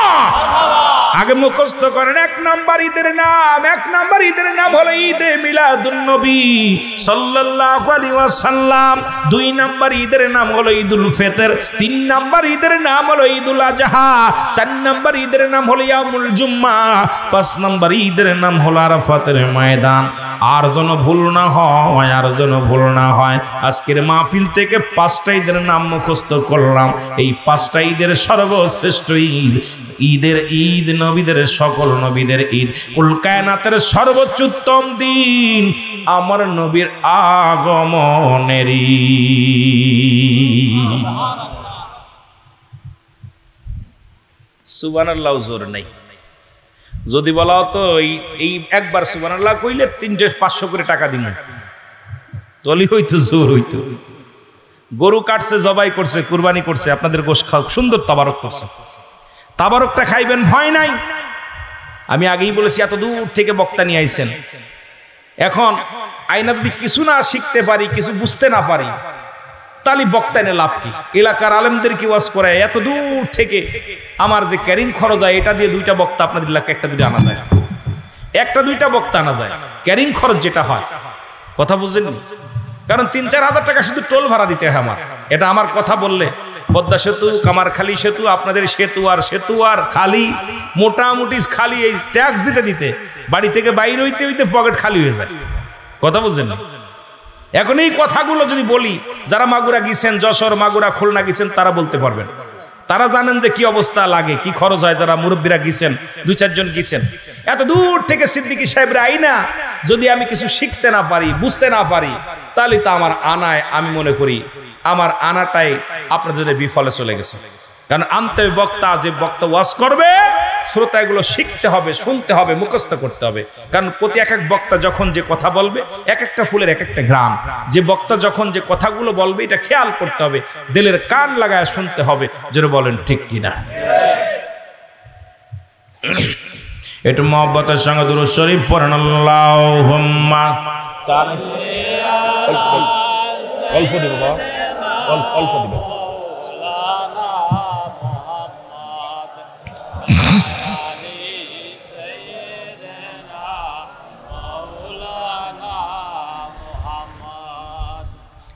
আগে মুখস্থ করেন 1 নাম্বার ঈদের নাম। 1 নাম্বার ঈদের নাম হলো ঈদে মিলাদুন নবী সাল্লাল্লাহু আলাইহি ওয়াসাল্লাম। 2 নাম্বার ঈদের নাম হলো ঈদুল ফিতর। 3 নাম্বার ঈদের নাম হলো ঈদুল আযহা। 4 নাম্বার ঈদের নাম হলো ইয়ামুল জুম্মা। 5 নাম্বার ঈদের নাম হলো আরাফাতের ময়দান। আর যেন ভুল না হয়, আর যেন ভুল না হয়, আজকের মাহফিল থেকে 5টা ঈদের নাম মুখস্থ করলাম। এই 5টা ঈদের সর্বশ্রেষ্ঠ ঈদ, ঈদের ঈদ নবীদের সকল নবীদের ঈদ, কুল কায়নাতের সর্বোচ্চ উত্তম দিন আমার নবীর আগমনেরই। সুবহানাল্লাহ জোর নাই। যদি বলা হতো এই একবার সুবহানাল্লাহ কইলে 300-500 করে টাকা দিন, তলি হইতো, জোর হইতো। গরু কাটছে, জবাই করছে, কুরবানি করছে, আপনাদের গোশ খাও, সুন্দর তাবারক করছে। তাবারকটা খাইবেন, ভয় নাই। আমি আগেই বলেছি এত দূর থেকে বক্তা নিয়ে আইছেন। এখন আইনা যদি কিছু না শিখতে পারি, কিছু বুঝতে না পারি, তাহলে বক্তা এনে লাভ কি? এলাকার আলেমদের কি ওয়াজ করে, এত দূর থেকে আমার যে ক্যারিং খরচ হয়, এটা দিয়ে 2টা বক্তা আপনাদের এলাকায় 1-2 আনা যায়, 1-2টা বক্তা আনা যায়, ক্যারিং খরচ যেটা হয়। কথা বুঝলেন? কারণ 3-4 হাজার টাকা শুধু টোল ভাড়া দিতে হয় আমার। এটা আমার কথা বললে পদ্মা সেতু, কামারখালী সেতু, আপনাদের সেতু আর খালি, মোটামুটি খালি এই ট্যাক্স দিতে দিতে বাড়ি থেকে বাইরে হইতে হইতে পকেট খালি হয়ে যায়। কথা বুঝলেন? এখন এই কথাগুলো যদি বলি, যারা মাগুরা গিয়েছেন, যশোর, মাগুরা, খুলনা গিয়েছেন, তারা বলতে পারবেন। তারা জানেন যে কি অবস্থা লাগে, কি খরচ হয়। যারা মুরব্বীরা গিয়েছেন, 2-4 জন গিয়েছেন, এত দূর থেকে সিদ্দিকী সাহেবরা আইনা যদি আমি কিছু শিখতে না পারি, বুঝতে না পারি, তাহলে তো আমার আনায়, আমি মনে করি আমার আনাটাই আপনাদের বিফলে চলে গেছে। কারণ আনতে বক্তা, যে বক্তা ওয়াজ করবে, শ্রোতা এগুলো শিখতে হবে, শুনতে হবে, মুখস্থ করতে হবে। কারণ প্রতি এক বক্তা যখন যে কথা বলবে, একটা ফুলের একটা গ্রাম, যে বক্তা যখন যে কথাগুলো বলবে, এটা খেয়াল করতে হবে, দিলের কান লাগায় শুনতে হবে। যারা বলেন ঠিক কিনা? একটু মহব্বতের সঙ্গে দুরূদ শরীফ পড়েন। আল্লাহুম্মা অল্প দিব বাবা, অল্প দিব।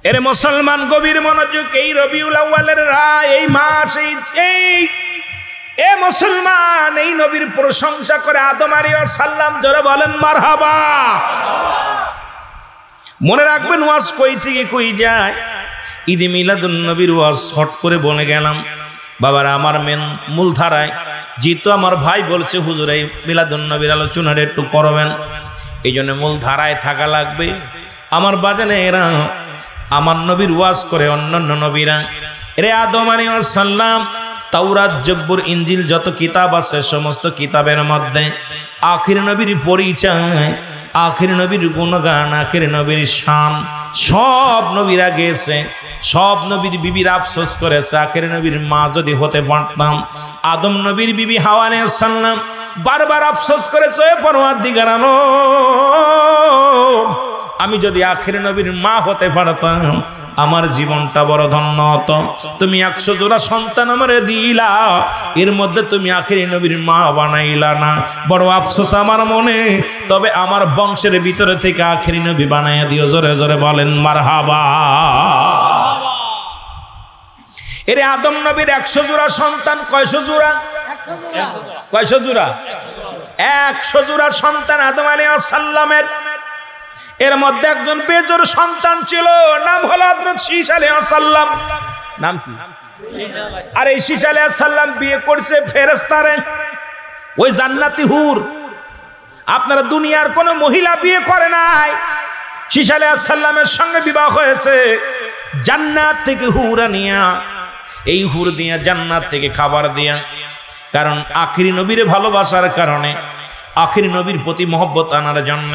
এরে মুসলমান, গভীর মনোযোগ। এই রবিউল আউয়ালের রাত, এই মাস, এই মুসলমান, এই নবীর প্রশংসা করে আদম আলাইহিস সালাম। জোরে বলেন মারহাবা। মনে রাখবেন, ওয়াজ কই থেকে কই যায়। ঈদে মিলাদুন নবীর ওয়াজ হট করে বলে গেলাম। বাবারা, আমার মূল ধারায় যেহেতু আমার ভাই বলছে হুজুর এই মিলাদুন নবীর আলোচনাটা একটু করবেন, এই জন্য মূল ধারায় থাকা লাগবে। আমার বাজানে এরা আমার নবীর ওয়াজ করে অন্যান্য নবীরা। এরে আদম আলাইহিস সালাম, তাওরাত, জব্বুর, ইনজিল যত কিতাব আছে, সমস্ত কিতাবের মধ্যে আখির নবীর পরিচয়, আখির নবীর গুণগান, আখির নবীর শান সব নবীরা গেছে। সব নবীর বিবির আফসোস করেছে, আখির নবীর মা যদি হতে পারতাম। আদম নবীর বিবি হাওয়া আলাইহিস সালাম বারবার আফসোস করেছে, পরওয়ারদিগার আলম, আমি যদি আখির নবীর মা হতে পারতাম, আমার জীবনটা বড় ধন্য হতো। তুমি 100 জোড়া সন্তান আমারে দিলা, এর মধ্যে তুমি আখির নবীর মা বানাইলা না, বড় আফসোস আমার মনে। তবে আমার বংশের ভিতরে থেকে আখির নবী বানাইয়া দিও। জোরে জোরে বলেন মারহাবা। এরে আদম নবীর 100 জোড়া সন্তান, কয়শো জোড়া? 100 জোড়া। 100 জোড়া সন্তান আদম আলাইহিস সালামের। এর মধ্যে একজন বেজোড় সন্তান ছিল, নাম হলো হযরত শীশ আলাইহিস সালাম। নাম কি? আর এই শীশ আলাইহিস সালাম বিয়ে করছে ফেরেশতারে, ওই জান্নাতি হুর। আপনারা দুনিয়ার কোন মহিলা বিয়ে করে নাই, শীশ আলাইহিস সালামের সঙ্গে বিবাহ হয়েছে জান্নাত থেকে হুর আনিয়া। এই হুর দিয়া, জান্নাত থেকে খাবার দিয়া। কারণ আখিরি নবীর ভালোবাসার কারণে, আখিরি নবীর প্রতি মহব্বত আনার জন্য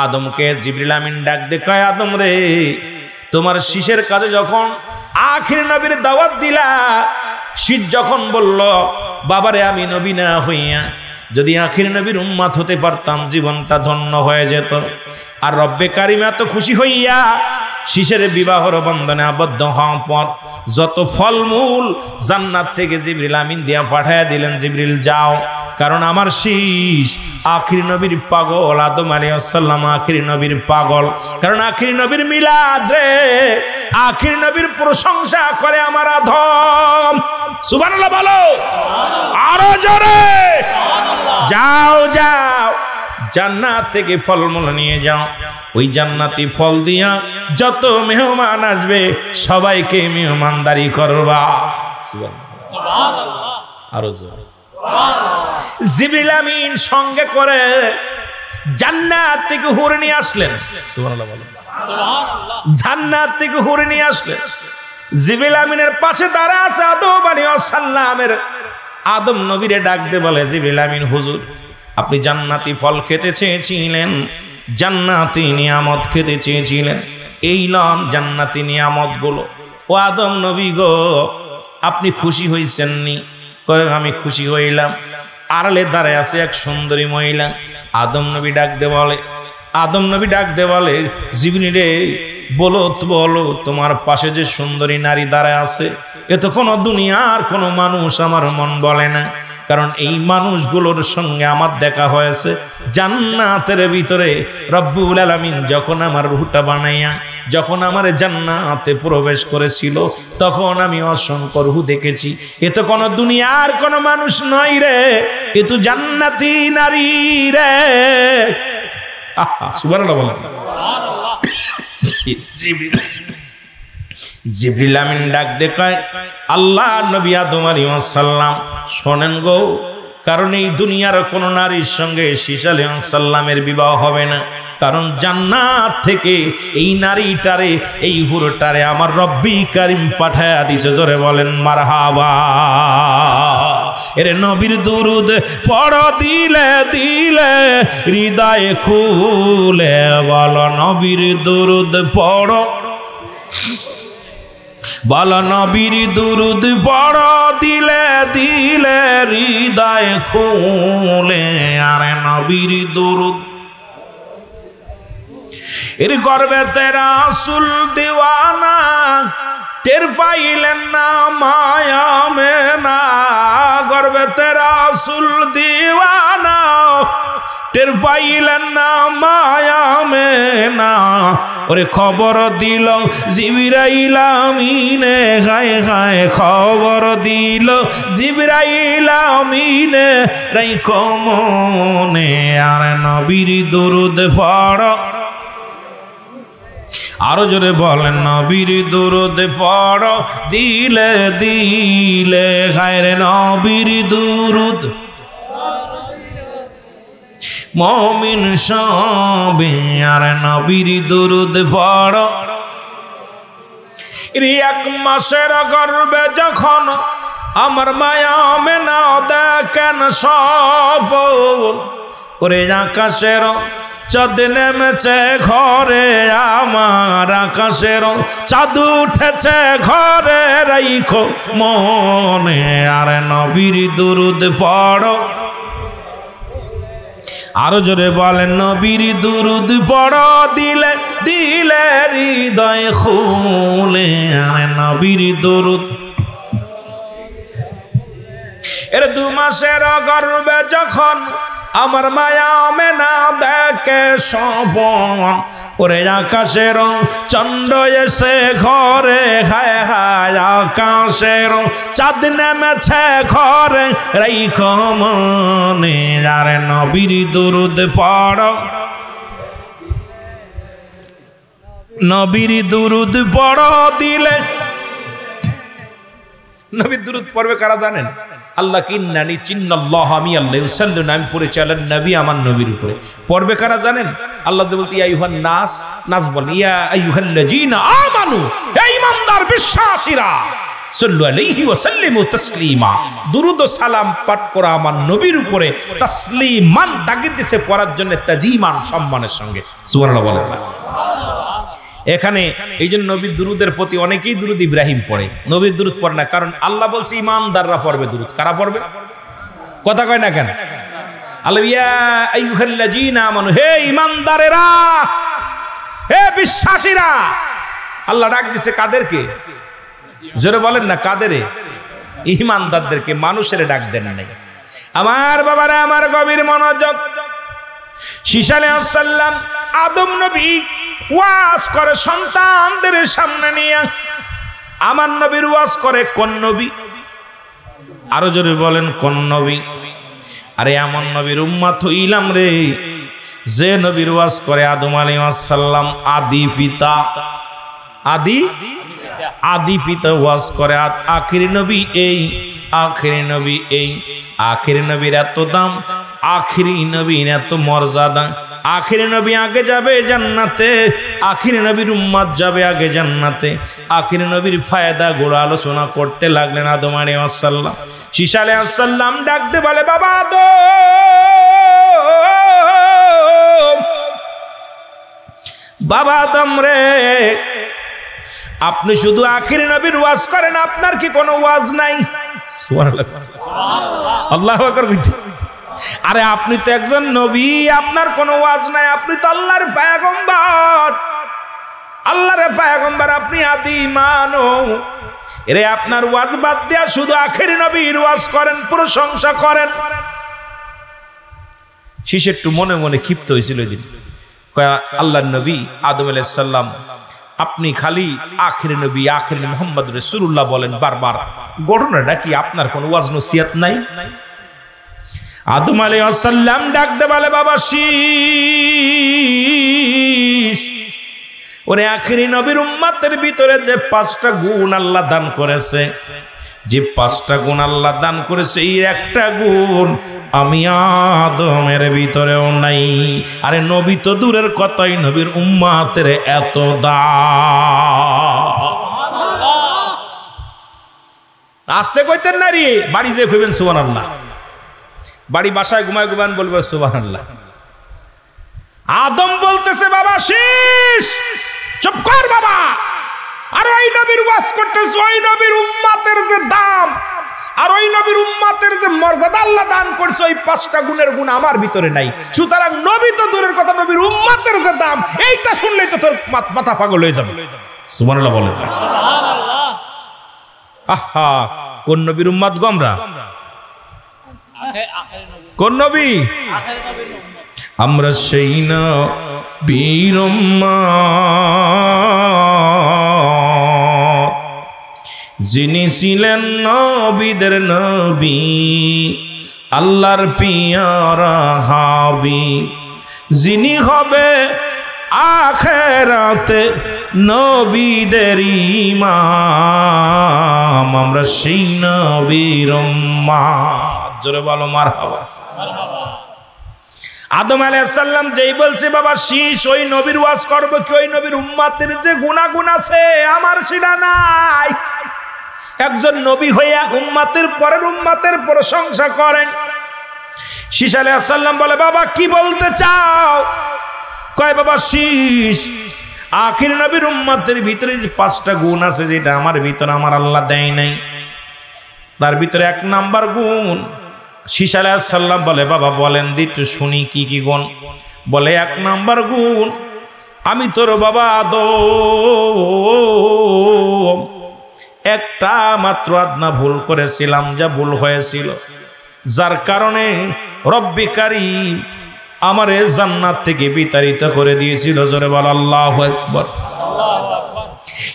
আদমকে জিবরিল আমিন ডাক দে, কয় আদম রে, তোমার শীষের কাছে যখন আখির নবীর দাওয়াত দিলা, শীষ যখন বলল বাবারে আমি নবী না হইয়া যদি আখির নবীর উম্মত হতে পারতাম, জীবনটা ধন্য হয়ে যেত। আর রব্বে কারিম এত খুশি হইয়া শীষের বিবাহর বন্ধনে আবদ্ধ হওয়ার পর যত ফলমূল জান্নাত থেকে জিবরিল আমিন দিয়া পাঠাইয়া দিলেন, জিবরিল যাও, কারণ আমার শীষ আখির নবীর পাগল। আদম আলাইহিস সালাম আখির নবীর পাগল, কারণ আখির নবীর মিলাদ রে, আখির নবীর প্রশংসা করে আমার আদম। সুবহানাল্লাহ বলো আরো জোরে। যাও যাও, জান্নাত থেকে ফলমূল নিয়ে যাও, ওই জান্নাতি ফল দিয়া যত মেহমান আসবে সবাইকে মেহমানদারি করবা। সুবহানাল্লাহ আরো জোরে। জিবরিল আমিন সঙ্গে করে জান্নাত থেকে হুর নিয়ে আসলেন, সুবহানাল্লাহ বলেন, জান্নাত থেকে হুর নিয়ে আসলেন। জিবরিল আমিনের পাশে দাঁড়া আছে আদম আলাইহিস সালামের। আদম নবীরে ডাক দিয়ে বলে, জিবরিল আমিন হুজুর, আপনি জান্নাতি ফল খেতে চেয়েছিলেন, জান্নাতি নিয়ামত খেতে চেয়েছিলেন, এই লন জান্নাতি নিয়ামত গুলো। ও আদম নবী গো, আপনি খুশি হইছেন নি? কয় আমি খুশি হইলাম। আড়ালে দাঁড়ায় আছে এক সুন্দরী মহিলা। আদম নবী ডাক দে বলে, আদম নবী ডাক দে বলে, জিবরিল রে বলো তোমার পাশে যে সুন্দরী নারী দাঁড়ায় আছে, এ তো কোনো দুনিয়ার কোনো মানুষ আমার মন বলে না, কারণ এই মানুষগুলোর সঙ্গে আমার দেখা হয়েছে জান্নাতের ভিতরে। রব্বুল আলামিন যখন আমার রূহটা বানাইয়া যখন আমার জান্নাতে প্রবেশ করেছিল, তখন আমি অসংখ্য রূহ দেখেছি। এ তো কোনো দুনিয়ার কোনো মানুষ নয় রে, এ তো জান্নাতি নারী রে। সুবহানাল্লাহ বলেন। জিবরিল আমিন ডাক দেখায়, আল্লাহ নবী আদম আলাইহিস সালাম শোনেন গো, কারণ এই দুনিয়ার কোন নারীর সঙ্গে ঈসা আলাইহিস সালামের বিবাহ হবে না, কারণ জান্নাত থেকে এই নারীটারে, এই হুরটারে আমার রব্বি কারীম পাঠায়া দিছে। জোরে বলেন মারহাবা। এরে নবীর দুরুদ পড় দিলে দিলে হৃদয় খুলে, বলো নবীর দুরুদ পড়, বলো নবীর দুরুদ পড় দিলে দিলে হৃদয় খুলে। আরে নবীর দুরুদ, এর গর্বেতে রাসূল দিওয়ানা, টের পাইলেন না মায়া মেনা। গর্বেতে রাসূল দিওয়ানা, টের পাইলেন না মায়া মেনা। ওরে খবর দিল জিবরাইল আমিনে, গায়ে গায়ে খবর দিল জিবরাইল আমিনে, রাইখো মনে। আর নবীর দুরুদ পড়ো, আরো জোরে বলেন নবীর দুরুদ পড়ো দিলে দিলে, গায়ের নবীর দুরুদ মুমিন সবে। আর নবীর দুরুদ পড়ো। এক মাসের গর্ভে যখন আমার মায়া মেনা দেখেন সব, ওরে আকাশের চাঁদ নেমেছে ঘরে আমার, আকাশের চাঁদ উঠেছে ঘরে, রাইখো মনে। আর নবীর দুরুদ পড়ো, আরো জোরে বলেন নবীর দুরুদ পড়ো দিলে দিলে হৃদয় খুলে। আর নবীর দুরুদ, এর 2 মাসের গর্ভে যখন আমার মায়া মেনা দেখে সবন, ওরে আকাশের চন্দ্র এসে ঘরে, হায় হায় আকাশের চাঁদ নেমেছে ঘরে, রাইখো মনে। আর নবীর দুরুদ পড়ো, নবীর দুরুদ পড়ো দিলে। নবীর দুরুদ পড়বে কারা জানেন? আল্লাহ কিন্নানি চিন্নাল্লাহ, আমি আল্লাহ ইউসাল্লুনা, আমি পড়ে চালান নবী আমার নবীর উপরে। পড়বে কারা জানেন? আল্লাহ বলতে ইয়া আইয়ুহান নাস, নাস বলেন ইয়া আইয়ুহাল্লাযীনা আমানু, হে ঈমানদার বিশ্বাসীরা, সাল্লু আলাইহি ওয়া সাল্লিমু তাসলিমা, দুরূদ ও সালাম পাঠ করা আমার নবীর উপরে, তাসলিমান তাগিদ দিয়েছে পড়ার জন্য, তাজিমান সম্মানের সঙ্গে। সুবহানাল্লাহ বলেন। এখানে এই জন্য নবীর দুরুদের প্রতি অনেকেই দুরুদ ইব্রাহিম পড়ে, নবীর দুরুদ পড়ে না, কারণ আল্লাহ বলছে ঈমানদাররা পড়বে দুরুদ। কারা পড়বে? কথা কয় না কেন? আল্লাহ ইয়া আইয়ুহাল্লাযীনা আমানু, হে ঈমানদারেরা, হে বিশ্বাসীরা। আল্লাহ ডাক দিছে কাদেরকে? জোরে বলেন না কাদেরে? ঈমানদারদেরকে, মানুষের ডাক দেন নাই। আমার বাবারা, আমার গভীর মনোযোগ। ঈসা আলাইহিস সালাম আদম নবী ওয়াজ করে সন্তানদের সামনে নিয়ে। আমার নবীর ওয়াজ করে কোন নবী? আরো জোরে বলেন কোন নবী? আরে এমন নবীর উম্মত হইলাম রে, যে নবীর ওয়াজ করে আদম আলাইহিস সালাম আদি পিতা, আদি পিতা ওয়াজ করে। আখির নবী এই, আখির নবী এই, আখির নবীর এত দাম আখিরি নবীর এত মর্যাদা, আখিরি নবী আগে যাবে জান্নাতে, আখিরি নবীর উম্মত যাবে আগে জান্নাতে। আখিরি নবীর ফায়দা গুলো আলোচনা করতে লাগলেন আদম আলাইহিস সালাম। ঈসা আলাইহিস সালাম ডাকতে বলে, বাবা আদম, বাবা আদম রে, আপনি শুধু আখিরি নবীর ওয়াজ করেন, আপনার কি কোনো ওয়াজ নাই? সুবহানাল্লাহ, আল্লাহু আকবার। আরে আপনি তো একজন নবী, আপনার কোনো ওয়াজ নাই, আপনি তো আল্লাহর পয়গম্বর, আল্লাহর পয়গম্বর, আপনি আদি মানব। এরে আপনার ওয়াজ বাদ দিয়া শুধু আখিরি নবীর ওয়াজ করেন, প্রশংসা করেন। শিশু একটু মনে মনে ক্ষিপ্ত হয়েছিল এদিন, আল্লাহর নবী আদম আলাইহিস সালাম, আপনি খালি আখিরি নবী আখিরি মুহাম্মদ রাসূলুল্লাহ বলেন বারবার, ঘটনাটা কি আপনার কোনো ওয়াজ নসিহত নাই? আদম আলাইহিস সালাম ডাকতে বলে, বাবা শীষ, ওরে আখিরি নবীর উম্মতের ভিতরে যে 5টা গুণ আল্লাহ দান করেছে, যে 5টা গুণ আল্লাহ দান করেছে, এই একটা গুণ আমি আদমের ভিতরেও নাই। আরে নবী তো দূরের কথাই, নবীর উম্মতের এত দাম। আসতে কইতেন না রে, বাড়ি যে কইবেন সুবহানাল্লাহ, বাড়ি বাসায় ঘুমায় ঘুমান বলবে সুবহানাল্লাহ। আদম বলতেছে, বাবা শীষ, চুপ কর বাবা। আর ওই নবীর ওয়াজ করতেছ, ওই নবীর উম্মতের যে দাম, আর ওই নবীর উম্মতের যে মর্যাদা আল্লাহ দান করছে, ওই 5টা গুণের গুণ আমার ভিতরে নাই। সুতরাং নবী তো দূরের কথা, নবীর উম্মতের যে দাম, এইটা শুনলেই তো তোর মাথা পাগল হয়ে যাবে। সুবহানাল্লাহ বলেন। সুবহানাল্লাহ। আহা, কোন নবীর উম্মত গোমরা? কোন নবী? আমরা সেই নবীর উম্মত, যিনি ছিলেন নবীদের নবী, আল্লাহর পিয়ারা হাবিব, যিনি হবে আখিরাতে নবীদের ইমাম। আমরা সেই নবীর উম্মত। জোরে বলো মারহাবা। আদম আলাইহিস সালাম যেই বলছে, বাবা শীষ, ওই নবীর ওয়াজ করব কি? ওই নবীর উম্মতের যে গুনাহগুণ আছে আমার সেটা নাই। একজন নবী হইয়া উম্মতের পরের উম্মতের প্রশংসা করেন। শীষ আলাইহিস সালাম বলে, বাবা কি বলতে চাও? কয়, বাবা শীষ, আখির নবীর উম্মতের ভিতরে যে 5টা গুণ আছে, যেটা আমার ভিতরে আমার আল্লাহ দেয় নাই, তার ভিতরে 1 নাম্বার গুণ। শীষ আলাইহিস সালাম বলে, বাবা বলেন দি একটু শুনি কি কি গুণ। বলে, 1 নাম্বার গুণ, আমি তোর বাবা আদম একটা মাত্র আদনা ভুল করেছিলাম, যা ভুল হয়েছিল, যার কারণে রব্বে কারীম আমারে জান্নাত থেকে বিতাড়িত করে দিয়েছিল। জোরে বল আল্লাহু আকবার।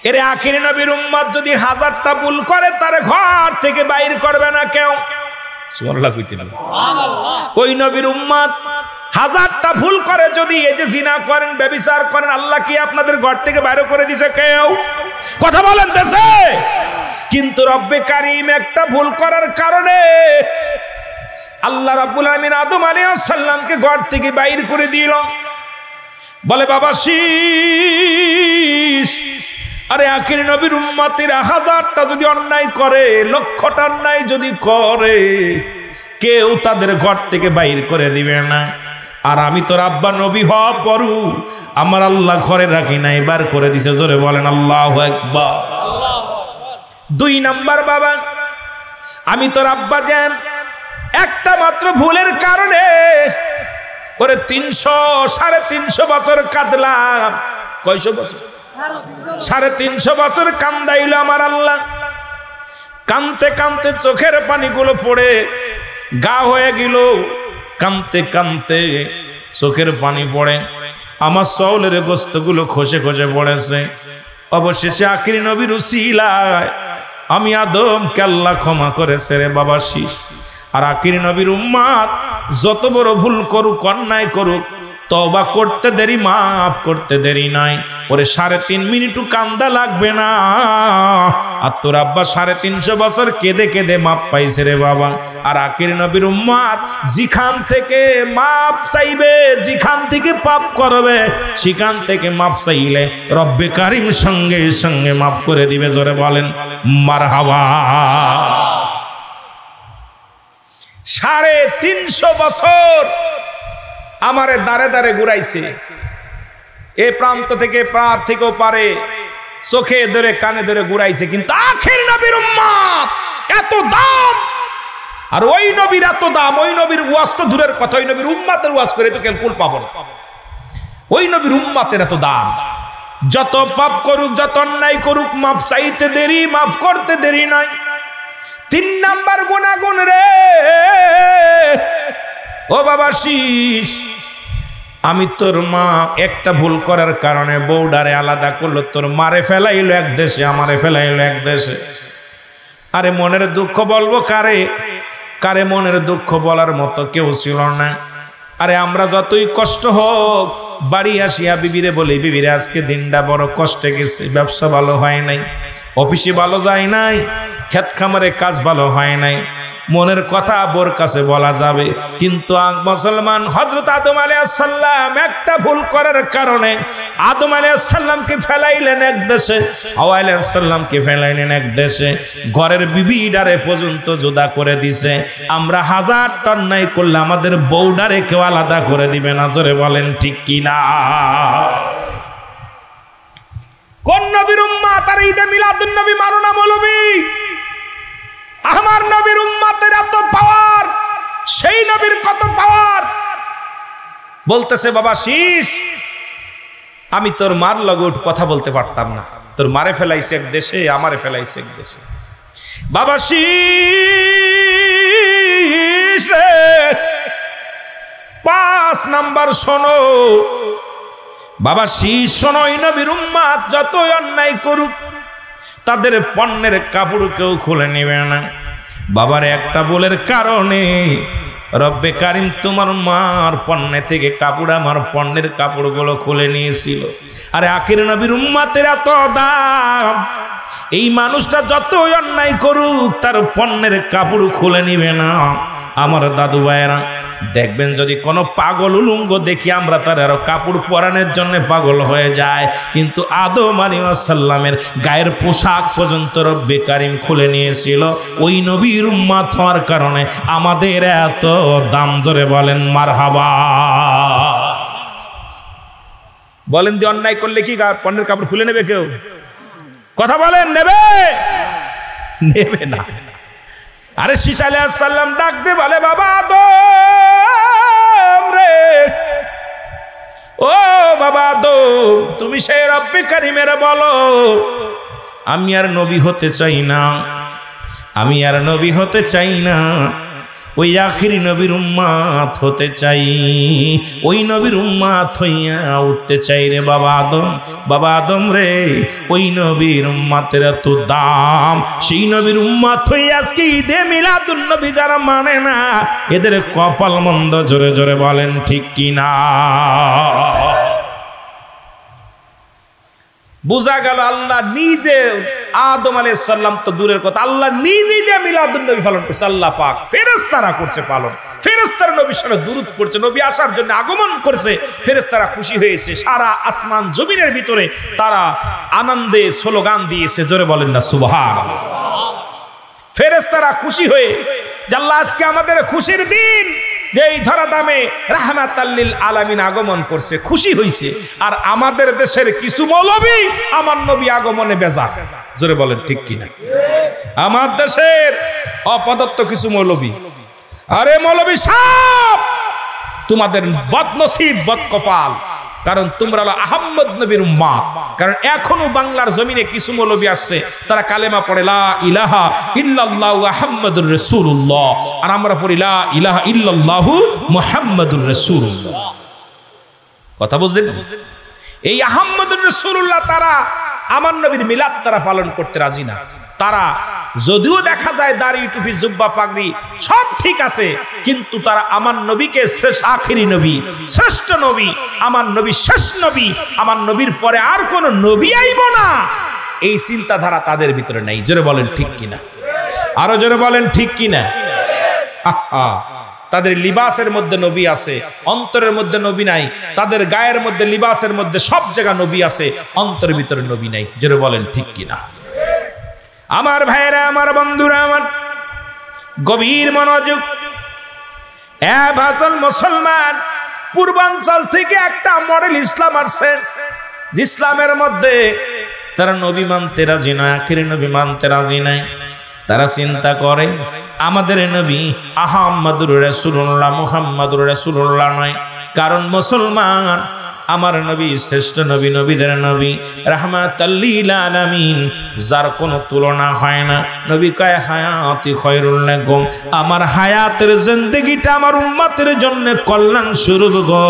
এর আখির নবীর উম্মত যদি 1000টা ভুল করে, তার ঘর থেকে বাইর করবে না কেউ। সুবহানাল্লাহ কইতে না? সুবহানাল্লাহ। ওই নবীর উম্মত 1000টা ভুল করে যদি, এই যে জিনা করেন, ব্যভিচার করেন, আল্লাহ কি আপনাদের ঘর থেকে বাইর করে দিছে কেউ? কথা বলেন দেশে। কিন্তু রব্বে কারীম একটা ভুল করার কারণে আল্লাহ রাব্বুল আলামিন আদম আলাইহিস সালামকে ঘর থেকে বাইর করে দিল। বলে, বাবা শীষ, আরে আখির নবীর উম্মতের 1000টা যদি অন্যায় করে, 1,00,000টা অন্যায় যদি করে, কেউ তাদের ঘর থেকে বাইর করে দিবে না। আর আমি তোর আব্বা নবী হওয়া পরও আমার আল্লাহ ঘরে রাখি নাই, বার করে দিছে। জোরে বলেন আল্লাহু আকবার। 2 নাম্বার, বাবা আমি তোর আব্বা জান একটা মাত্র ভুলের কারণে ওরে 300-350 বছর কাঁদলাম। কয়শো বছর? 350 বছর কান্দাইল আমার আল্লাহ। কানতে কানতে চোখের পানিগুলো পড়ে গা হয়ে গেল, কানতে কানতে চোখের পানি পড়ে, আমার চৌলের গোস্তগুলো খসে খসে পড়েছে। অবশেষে আখির নবীর উসিলায় আমি আদমকে আল্লাহ ক্ষমা করেছে রে বাবা শীষ। আর আখির নবীর উম্মত যত বড় ভুল করুক, অন্যায় করুক, তওবা করতে দেরি, মাফ করতে দেরি নাই। ওরে 3.5 মিনিটও কান্দা লাগবে না। আর তোর আব্বা 350 বছর কেঁদে কেঁদে মাপ পাইছে রে বাবা। আর আখির নবীর উম্মত যেখান থেকে মাপ চাইবে, যেখান থেকে পাপ করবে, সেখান থেকে মাপ চাইলে রব্বে কারিম সঙ্গে সঙ্গে মাফ করে দিবে। জোরে বলেন মারহাবা। 350 বছর আমারে দাঁড়ে দাঁড়ে ঘুরাইছে, এ প্রান্ত থেকে পার থেকেও পারে, চোখে ধরে কানে ধরে ঘুরাইছে, কিন্তু আখির নবীর উম্মত এত দাম। আর ওই নবীর এত দাম, ওই নবীর ওয়াজ তো দূরের কথা, ওই নবীর উম্মতের ওয়াজ করে তো কেন কুল পাবো না। ওই নবীর উম্মতের এত দাম। যত পাপ করুক, যত অন্যায় করুক, মাফ চাইতে দেরি, মাফ করতে দেরি নাই। 3 নাম্বার গুনাহগুন রে ও বাবা শীষ, আমি তোর মা একটা ভুল করার কারণে বউডারে আলাদা করলো, তোর মারে ফেলাইলো এক দেশে, আমারে ফেলাইলো এক দেশে। আরে মনের দুঃখ বলবো কারে? কারে মনের দুঃখ বলার মতো কেউ ছিল না। আরে আমরা যতই কষ্ট হোক বাড়ি আসিয়া বিবিরে বলি, বিবিরে আজকে দিনটা বড় কষ্টে গেছে, ব্যবসা ভালো হয় নাই, অফিসে ভালো যায় নাই, ক্ষেত খামারে কাজ ভালো হয় নাই। মনের কথা বোর কাছে বলা যাবে, কিন্তু মুসলমান হযরত আদম আলাইহিস সালাম একটা ভুল করার কারণে আদম আলাইহিস সালামকে ফেলাইলেন এক দেশে, হাওয়া আলাইহিস সালামকে ফেলাইলেন এক দেশে, ঘরের বিবিডারে পর্যন্ত জুদা করে দিছে। আমরা 1000 টন নাই করলে আমাদের বউডারে কেউ আলাদা করে দিবে না। জোরে বলেন ঠিক কি না? কোন নবীর উম্মত আর ঈদে মিলাদুন নবী মানো না মৌলবী? আমার নবীর উম্মতের এত পাওয়ার, সেই নবীর কত পাওয়ার। বলতেছে বাবা শীষ, আমি তোর মার লগে কথা বলতে পারতাম না, তোর মারে ফেলাইছে এক দেশে, আমারে ফেলাইছে এক দেশে। বাবা শীষ রে, 5 নাম্বার শোনো বাবা শীষ, শোনো, এই নবীর উম্মত যতই অন্যায় করুক তাদের পণ্যের কাপড় কেউ খুলে নেবে না। বাবার একটা বলের কারণে রব্বে কারিম তোমার মার পণ্যে থেকে কাপড়, আমার পণ্যের কাপড়গুলো খুলে নিয়েছিল। আরে আখির নবীর উম্মতের এত দাম, এই মানুষটা যতই অন্যায় করুক তার পণ্যের কাপড় খুলে নিবে না। আমার দাদু ভাইয়েরা দেখবেন, যদি কোনো পাগল উলঙ্গ দেখি আমরা তার আরো কাপড় পরানোর জন্য পাগল হয়ে যায়, কিন্তু আদম আলাইহিস সালামের গায়ের পোশাক পর্যন্ত রব্বে কারিম খুলে নিয়েছিল। ওই নবীর উম্মত হওয়ার কারণে আমাদের এত দাম। জোরে বলেন মারহাবা। বলেন যে অন্যায় করলে কি পণ্যের কাপড় খুলে নেবে কেউ? কথা বলেন, নেবে? নেবে না। আরে শীষ আলাইহিস সালাম ডাক দে বলে, বাবা আদম রে, ও বাবা আদম, তুমি সেই রব্বে কারিমের বলো, আমি আর নবী হতে চাই না, আমি আর নবী হতে চাই না, ওই আখিরি নবীর উম্মত হতে চাই, ওই নবীর উম্মত হইয়া উঠতে চাই রে বাবা আদম। বাবা আদম রে, ওই নবীর উম্মতের এত দাম, সেই নবীর উম্মত হইয়া আজকে ঈদে মিলাদুন নবী যারা মানে না, এদের কপাল মন্দ। জোরে জোরে বলেন ঠিক কি না? বুঝা গেল আল্লাহ নিজে, আদম আলাইহিস সালাম তো দূরের কথা, আল্লাহ নিজেই দিয়ে মিলাদুন নবী পালন করছে। আল্লাহ পাক ফেরেশতারা করছে পালন, ফেরেশতারা নবীর সাথে দুরূদ পড়ছে, নবী আসার জন্য আগমন করছে, ফেরেশতারা খুশি হয়েছে, সারা আসমান জমিনের ভিতরে তারা আনন্দে স্লোগান দিয়েছে। জোরে বলেন না সুবহানাল্লাহ। ফেরেশতারা খুশি হয়ে যে আল্লাহ আজকে আমাদের খুশির দিন, যে এই ধরাধামে রাহমাতাল লিল আলামিন আগমন করছে, খুশি হইছে। আর আমাদের দেশের কিছু মৌলবী আমার নবী আগমনে বেজার। জোরে বলেন ঠিক কিনা? আমার দেশের অপদত্ত কিছু মৌলবী, আরে মৌলবী সাহেব তোমাদের বদনসিব বদকপাল, কারণ তোমরা হলো আহমদ নবীর উম্মত। কারণ এখনো বাংলার জমিনে কিছু মৌলবী আসছে, তারা কালেমা পড়ে লা ইলাহা ইল্লাল্লাহু মুহাম্মাদুর রাসূলুল্লাহ, আর আমরা পড়ি লা ইলাহা ইল্লাল্লাহু মুহাম্মাদুর রাসূলুল্লাহ। কথা বুঝছেন? এই আহমদুর রাসূলুল্লাহ তারা আমার নবীর মিলাদ তারা পালন করতে রাজি না। তারা যদিও দেখা যায় দাড়ি টুপি জুব্বা পাগড়ি সব ঠিক আছে, কিন্তু তারা আমার নবীকে আখেরি নবী, শ্রেষ্ঠ নবী, আমার নবী শেষ নবী, আমার নবীর পরে আর কোন নবী আইব না, এই চিন্তাধারা তাদের ভিতরে নাই। জোরে বলেন ঠিক কিনা, আরো জোরে বলেন ঠিক কিনা। তাদের লিবাসের মধ্যে নবী আছে, অন্তরের মধ্যে নবী নাই। তাদের গায়ের মধ্যে, লিবাসের মধ্যে সব জায়গা নবী আছে, অন্তরের ভিতরে নবী নাই। জোরে বলেন ঠিক কিনা। আমার ভাইরা, আমার বন্ধুরা, আমার গভীর মনোযোগ। মুসলমান পূর্বাঞ্চল থেকে একটা মডেল ইসলাম আসছে, ইসলামের মধ্যে তারা নবী মানতে রাজি নয়, আখেরি নবী মানতে রাজি নাই। তারা চিন্তা করে আমাদের নবী আহমদুর রাসূলুল্লাহ, মুহাম্মদুর রাসূলুল্লাহ নয়। কারণ মুসলমান আমার নবী শ্রেষ্ঠ নবী, নবীদের নবী, রাহমাতাল লিল আলামিন, যার কোনো তুলনা হয় না। নবী কয় হায়াতি খায়রুল লাকুম, আমার হায়াতের জিন্দেগিটা আমার উম্মতের জন্য কল্যাণ স্বরূপ গো।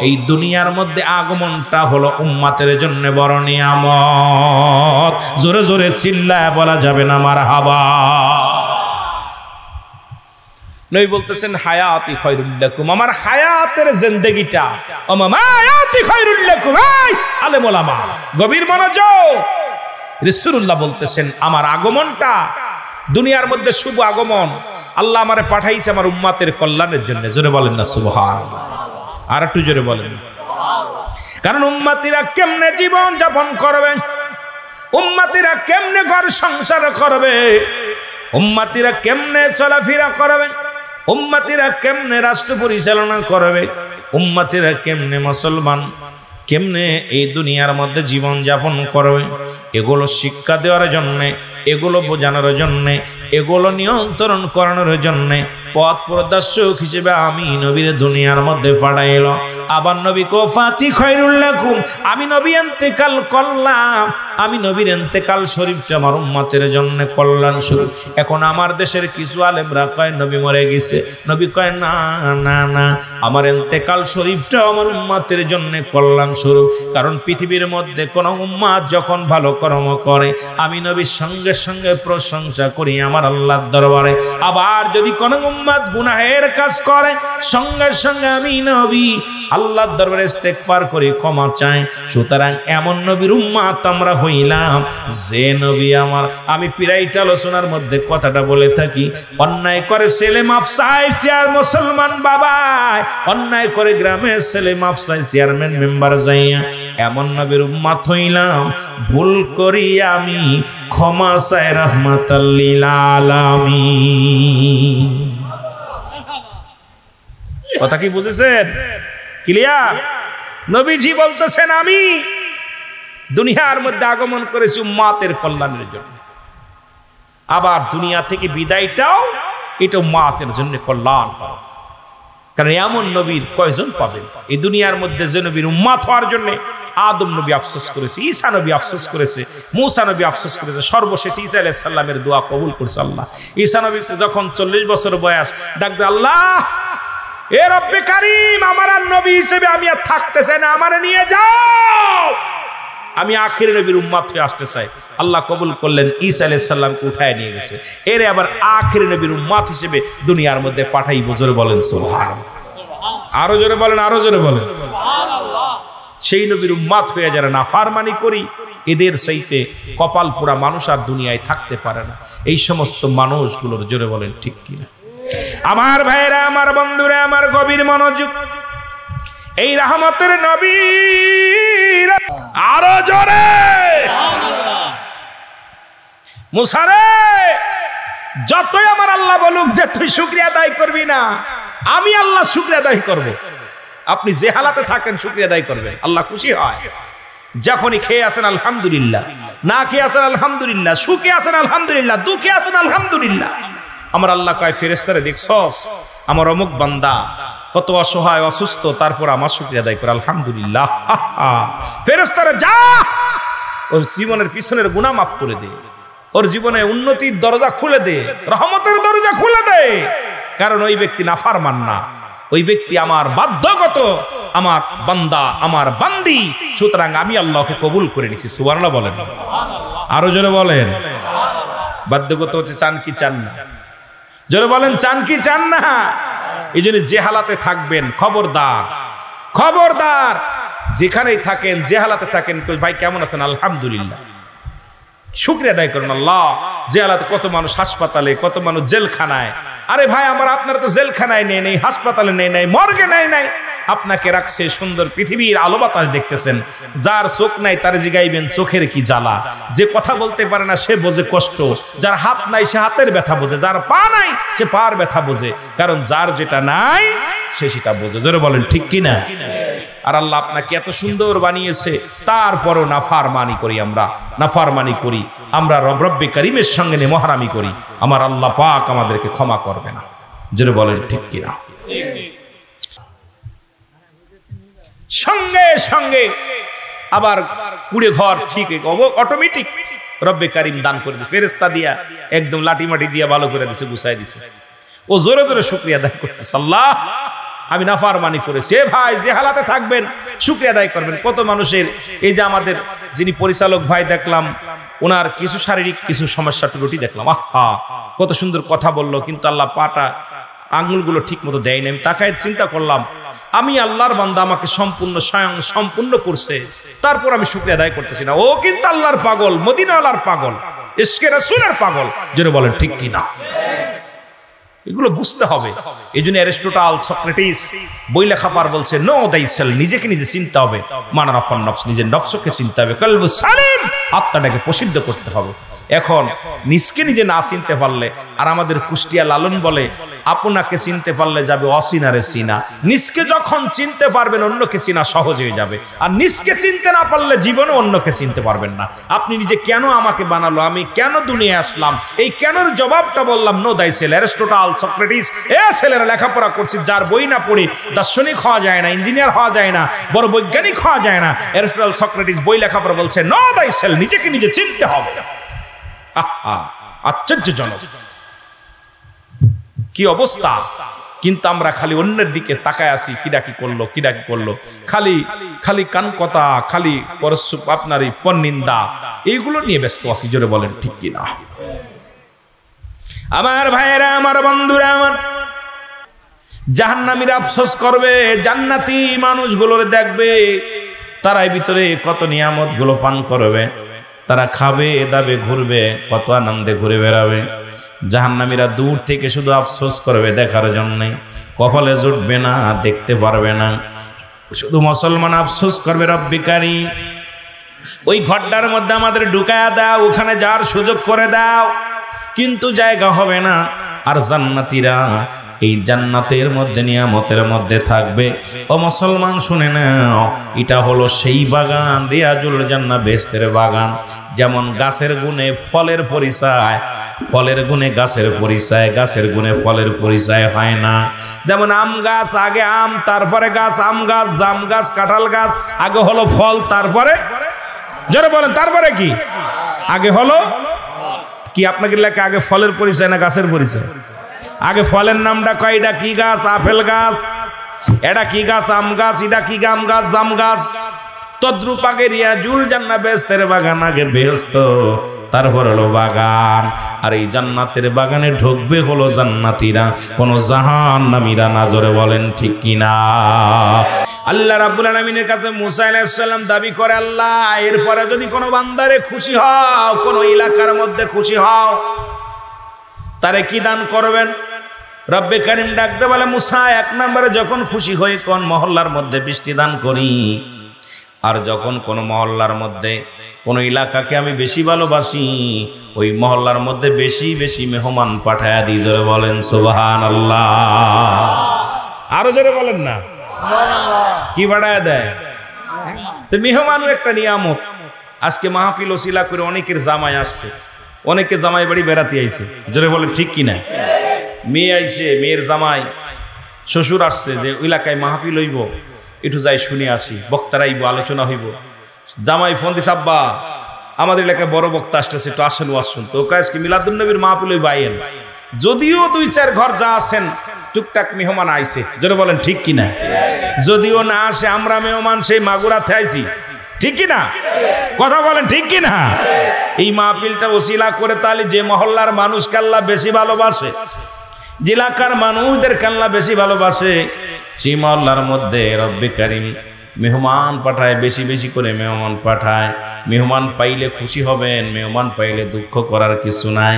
এই দুনিয়ার মধ্যে আগমনটা হলো উম্মতের জন্য বড় নিয়ামত। জোরে জোরে চিল্লায় বলা যাবে না মারহাবা। নবী বলতেছেন হায়াতি খায়রুল লাকুম, আমার হায়াতের জিন্দেগিটা, মামায়াতি খায়রুল লাকুম। আলেম ওলামা গভীর মনোযোগ। রাসূলুল্লাহ বলতেছেন আমার আগমনটা দুনিয়ার মধ্যে শুভ আগমন, আল্লাহ আমারে পাঠাইছে আমার উম্মতের কল্যাণের জন্য। জোরে বলেন না সুবহানাল্লাহ, আর একটু জোরে বলেন। কারণ উম্মতিরা কেমনে জীবন যাপন করবে, উম্মতিরা কেমনে ঘর সংসার করবে, উম্মতিরা কেমনে চলাফেরা করবে, উম্মতিরা কেমনে রাষ্ট্র পরিচালনা করবে, উম্মতিরা কেমনে মুসলমান কেমনে এই দুনিয়ার মধ্যে জীবন যাপন করবে, এগুলো শিক্ষা দেওয়ার জন্যে, এগুলো বোঝানোর জন্যে, এগুলো নিয়ন্ত্রণ করানোর জন্যে পথ প্রদর্শক হিসেবে আমি নবীর দুনিয়ার মধ্যে পাঠাইল। আবার নবী কো ফাতি খায়রুল লাকুম, আমি নবী ইন্তেকাল করলাম, আমি নবীর ইন্তেকাল শরীফটা আমার উম্মতের জন্য কল্যাণ স্বরূপ। এখন আমার দেশের কিছু আলেমরা কয় নবী মরে গেছে, নবী কয় না না না, আমার ইন্তেকাল শরীফটা আমার উম্মতের জন্য কল্যাণ স্বরূপ। কারণ পৃথিবীর মধ্যে কোন উম্মত যখন ভালো কর্ম করে আমি নবীর সঙ্গে সঙ্গে প্রশংসা করি আমার আল্লাহর দরবারে। আবার যদি কোন উম্মত গুনাহের কাজ করে সঙ্গে সঙ্গে আমি নবী আল্লাহর দরবারে ইস্তেগফার করি, ক্ষমা চাই। সুতরাং এমন নবীর উম্মত আমরা হইলাম যে নবী আমার, আমি পিরাইট আলোচনার মধ্যে কথাটা বলে থাকি, অন্যায় করে ছেলে মাফ চাই চেয়ার মুসলমান বাবা, অন্যায় করে গ্রামের ছেলে মাফ চাই চেয়ারম্যান মেম্বার যাইয়া, এমন নবীর উম্মত হইলাম। ভুল করি আমি ক্ষমা চাই রাহমাতাল লিল আলামিন। কথা কি বুঝেছেন? ক্লিয়ার? নবীজি বলতেছেন আমি দুনিয়ার মধ্যে আগমন করেছি উম্মতের কল্যাণের জন্য, আবার দুনিয়া থেকে বিদায়টাও এটা উম্মতের জন্য কল্যাণ পাবে। কারণ এমন নবীর কয়জন পাবেন এই দুনিয়ার মধ্যে? যে নবীর উম্মত হওয়ার জন্য আদম নবী আফসোস করেছে, ঈসা নবী আফসোস করেছে, মূসা নবী আফসোস করেছে, সর্বশেষ ঈসা আলাইহিস সালামের দোয়া কবুল করছে আল্লাহ। ঈসা নবী যখন 40 বছর বয়স ডাকবে আল্লাহ এ রব্বে কারীম, আমার আর নবী হিসেবে আমি আর থাকতে চাই না, আমারে নিয়ে যাও, আমি আখিরি নবীর উম্মত হয়ে আসতে চাই। আল্লাহ কবুল করলেন, ঈসা আলাইহিস সালামকে উঠায় নিয়ে গেছে, এরে আবার আখিরি নবীর উম্মত হিসেবে দুনিয়ার মধ্যে পাঠাইব। জোরে বলেন সুবহানাল্লাহ, আরো জোরে বলেন, আরো জোরে বলেন সুবহানাল্লাহ। সেই নবীর উম্মত হয়ে যারা নাফরমানি করি এদের চাইতে কপাল পোড়া মানুষ আর দুনিয়ায় থাকতে পারে না। এই সমস্ত মানুষগুলোর জোরে বলেন ঠিক কিনা? আমার ভাইরা, আমার বন্ধুরা, আমার গভীর মনোযোগ। এই রহমতের নবী আরো জোরে মুসা রে, যতই আমার আল্লাহ বলুক যে তুই শুকরিয়া আদায় করবি না, আমি আল্লাহ শুকরিয়া আদায় করব। আপনি যে হালাতে থাকেন শুকরিয়া আদায় করবেন, আল্লাহ খুশি হয়। যখনই খেয়ে আছেন আলহামদুলিল্লাহ, না খেয়ে আছেন আলহামদুলিল্লাহ, সুখে আছেন আলহামদুলিল্লাহ, দুঃখে আছেন আলহামদুলিল্লাহ। আমার আল্লাহ কয় ফেরেশতারে দেখছস আমার অমুক বান্দা কত অসহায় অসুস্থ, তারপর আমার শুকরিয়া আদায় করে আলহামদুলিল্লাহ। ফেরেশতারে যা ওর জীবনের পিছনের গুনাহ মাফ করে দে, ওর জীবনে উন্নতির দরজা খুলে দে, রহমতের দরজা খুলে দে। কারণ ওই ব্যক্তি নাফরমান না, ওই ব্যক্তি আমার বাধ্যগত, আমার বান্দা, আমার বান্দি। সুতরাং আমি আল্লাহকে কবুল করে নিছি। সুবহানাল্লাহ বলেন, আরো জোরে বলেন। বাধ্যগত হচ্ছে, চান কি চান না? জোরে বলেন, চান কি চান না? এই জন্য যে হালাতে থাকবেন, খবরদার খবরদার, যেখানেই থাকেন যে হালাতে থাকেন, ভাই কেমন আছেন, আলহামদুলিল্লাহ, শুকরিয়া আদায় করুন আল্লাহ। যে হালাতে কত মানুষ হাসপাতালে, কত মানুষ জেলখানায়। আরে ভাই আমার, আপনারা তো জেলখানায় নেই নাই, হাসপাতালে নেই নাই, মর্গে নেই নাই, আপনাকে রাখছে সুন্দর পৃথিবীর আলো বাতাস দেখতেছেন। যার চোখ নাই তার জিগাইবেন চোখের কি জ্বালা। যে কথা বলতে পারে না সে বোঝে কষ্ট, যার হাত নাই সে হাতের ব্যথা বোঝে, যার পা নাই সে পার ব্যথা বোঝে, কারণ যার যেটা নাই সে সেটা বোঝে। জোরে বলেন ঠিক কিনা? আর আল্লাহ আপনাকে এত সুন্দর বানিয়েছে, তারপরও নাফরমানি করি আমরা, নাফরমানি করি আমরা, রব্বে কারীমের সঙ্গে নেমহারামি করি, আমার আল্লাহ পাক আমাদেরকে ক্ষমা করবে না। জোরে বলেন ঠিক কিনা? সঙ্গে সঙ্গে আবার কুড়ে ঘর ঠিক অটোমেটিক রব্বে কারীম দান করে দিয়েছে, ফেরেশতা দিয়া একদম লাঠি মাটি দিয়া ভালো করে দিছে, গুছাই দিছে। ও জোরে জোরে শুকরিয়া আদায় করতেছে, আল্লাহ আমি নাফরমানি করেছি। ভাই যে হালাতে থাকবেন শুকরিয়া আদায় করবেন। কত মানুষের, এই যে আমাদের যিনি পরিচালক ভাই দেখলাম, ওনার কিছু শারীরিক কিছু সমস্যা টুটি দেখলাম, আহা কত সুন্দর কথা বললো, কিন্তু আল্লাহ পাটা আঙুলগুলো ঠিক মতো দেয়নি। আমি তাকায় চিন্তা করলাম, আমি আল্লাহর বান্দা, আমাকে সম্পূর্ণ স্বয়ং সম্পূর্ণ করছে, তারপর আমি শুকরিয়া আদায় করতেছি না। ও কিন্তু আল্লাহর পাগল, মদিনাওয়ালার পাগল, ইশকে রাসূলের পাগল। জোরে বলেন ঠিক কিনা? এগুলো বুঝতে হবে। এই জন্য অ্যারিস্টটল, সক্রেটিস বই লেখা পার বলছে, নো দাইসেল, নিজেকে নিজে চিনতে হবে, মানারাফান নফস, নিজের নফসকে চিনতে হবে, কলবু সালিম, আত্মাটাকে প্রসিদ্ধ করতে হবে। এখন নিজকে নিজে না চিনতে পারলে, আর আমাদের কুষ্টিয়া লালন বলে, আপনাকে চিনতে পারলে যাবে অচিনারে চিনা। নিজকে যখন চিনতে পারবেন অন্যকে চিনা সহজ হয়ে যাবে, আর নিজকে চিনতে না পারলে জীবনে অন্যকে চিনতে পারবেন না। আপনি নিজে কেন আমাকে বানালো, আমি কেন দুনিয়ায় আসলাম, এই কেনর জবাবটা বললাম নো দাইসেল। অ্যারিস্টটল, সক্রেটিস, ছেলেরা লেখাপড়া করছি, যার বই না পড়ি দার্শনিক হওয়া যায় না, ইঞ্জিনিয়ার হওয়া যায় না, বড় বৈজ্ঞানিক হওয়া যায় না। অ্যারিস্টটল, সক্রেটিস বই লেখাপড়া বলছে নো দাইসেল, নিজেকে নিজে চিনতে হবে। আশ্চর্যজনক কি অবস্থা! কিন্তু আমরা খালি অন্যের দিকে তাকায় আসি, কিডা কি করলো, কিডা কি করলো, খালি খালি কান কথা, খালি আপনার পরনিন্দা, এইগুলো নিয়ে ব্যস্ত আছি। জোরে বলেন ঠিক কিনা? আমার ভাইয়েরা, আমার বন্ধুরা, আমার জাহান্নামীরা আফসোস করবে, জান্নাতি মানুষগুলোর দেখবে তারাই ভিতরে কত নিয়ামত গুলো পান করবে, তারা খাবে দাবে ঘুরবে, কত আনন্দে ঘুরে বেড়াবে। জাহান্নামীরা দূর থেকে শুধু আফসোস করবে, দেখার জন্যে, কপালে জুটবে না, দেখতে পারবে না। শুধু মুসলমান আফসোস করবে, রব্বে কারীম ওই ঘরটার মধ্যে আমাদের ঢুকায়া দাও, ওখানে যাওয়ার সুযোগ করে দাও, কিন্তু জায়গা হবে না। আর জান্নাতীরা এই জান্নাতের মধ্যে, নিয়ামতের মধ্যে থাকবে। ও মুসলমান শুনে নাও, এটা হলো সেই বাগান, রিয়াজুল জান্নাহ, বেহেশতের বাগান। যেমন গাছের গুণে ফলের পরিচয়, ফলের গুণে গাছের পরিচয়, গাছের গুণে ফলের পরিচয় হয় না। যেমন আম গাছ, আগে আম, তারপরে গাছ, আম গাছ, জাম গাছ, কাঁঠাল গাছ, আগে হলো ফল, তারপরে, জোরে বলেন তারপরে কি? আগে হলো কি? আপনাকে লেখা আগে ফলের পরিচয় না গাছের পরিচয়? আগে ফলের নামটা কয়টা? কি গাছ? আপেল গাছ। এটা কি গাছ? আম গাছ। এটা কি আম গাছ? জাম গাছ। তদ্রূপ আগে রিয়াজুল জান্নাহ, বেহেশতের বাগান, আগে বেহেশত, তারপর হলো বাগান। আর এই জান্নাতের বাগানে ঢুকবে হলো জান্নাতীরা, কোন জাহান্নামীরা না। জোরে বলেন ঠিক কিনা? আল্লাহ রাব্বুল আলামিনের কাছে মুসা আলাইহিস সালাম দাবি করে, আল্লাহ এরপরে যদি কোনো বান্দারে খুশি হও, কোন এলাকার মধ্যে খুশি হও, তারে কি দান করবেন? রব্বে কারীম ডাকতে বলে, মুসা এক নম্বরে যখন খুশি হই কোন মহল্লার মধ্যে বৃষ্টি দান করি, আর যখন কোন মহল্লার মধ্যে কোন এলাকাকে আমি বেশি ভালোবাসি, ওই মহল্লার মধ্যে বেশি বেশি মেহমান পাঠায়া দিই। জোরে বলেন সুবহানাল্লাহ। আরো জোরে বলেন না সুবহানাল্লাহ। কি বাড়ায়া দেয়? তো মেহমানও একটা নিয়ামত। আজকে মাহফিল ওসিলা করে অনেকের জামাই আসছে, অনেকে জামাই বাড়ি বেড়াতে আইছে। জোরে বলেন ঠিক কিনা? মেয়ে আইছে, মেয়ের জামাই, শ্বশুর আসছে, যে এলাকায় মাহফিল হইব, একটু যাই শুনে আসি, বক্তারা আইব, আলোচনা হইব। জামাই ফোন দিছে, আব্বা আমাদের এলাকায় বড় বক্তা আসতেছে, একটু আসেন, আসুন। তো আজকে মিলাদুন নবীর মাহফিল হইব, আইয়েন। যদিও 2-4 ঘর যা আছেন, টুকটাক মেহমান আইছে। জোরে বলেন ঠিক কিনা? যদিও না আসে, আমরা মেহমান সেই মাগুরাতে আইছি, ঠিক কিনা? কথা বলেন ঠিক কিনা? এই মাহফিলটা ওসিলা করে তাহলে যে মহল্লার মানুষকে আল্লাহ বেশি ভালোবাসে, যে এলাকার মানুষদেরকে আল্লাহ বেশি ভালোবাসে, সেই মহল্লার মধ্যে রব্বে কারিম মেহমান পাঠায়, বেশি বেশি করে মেহমান পাঠায়। মেহমান পাইলে খুশি হবেন, মেহমান পাইলে দুঃখ করার কিছু নাই।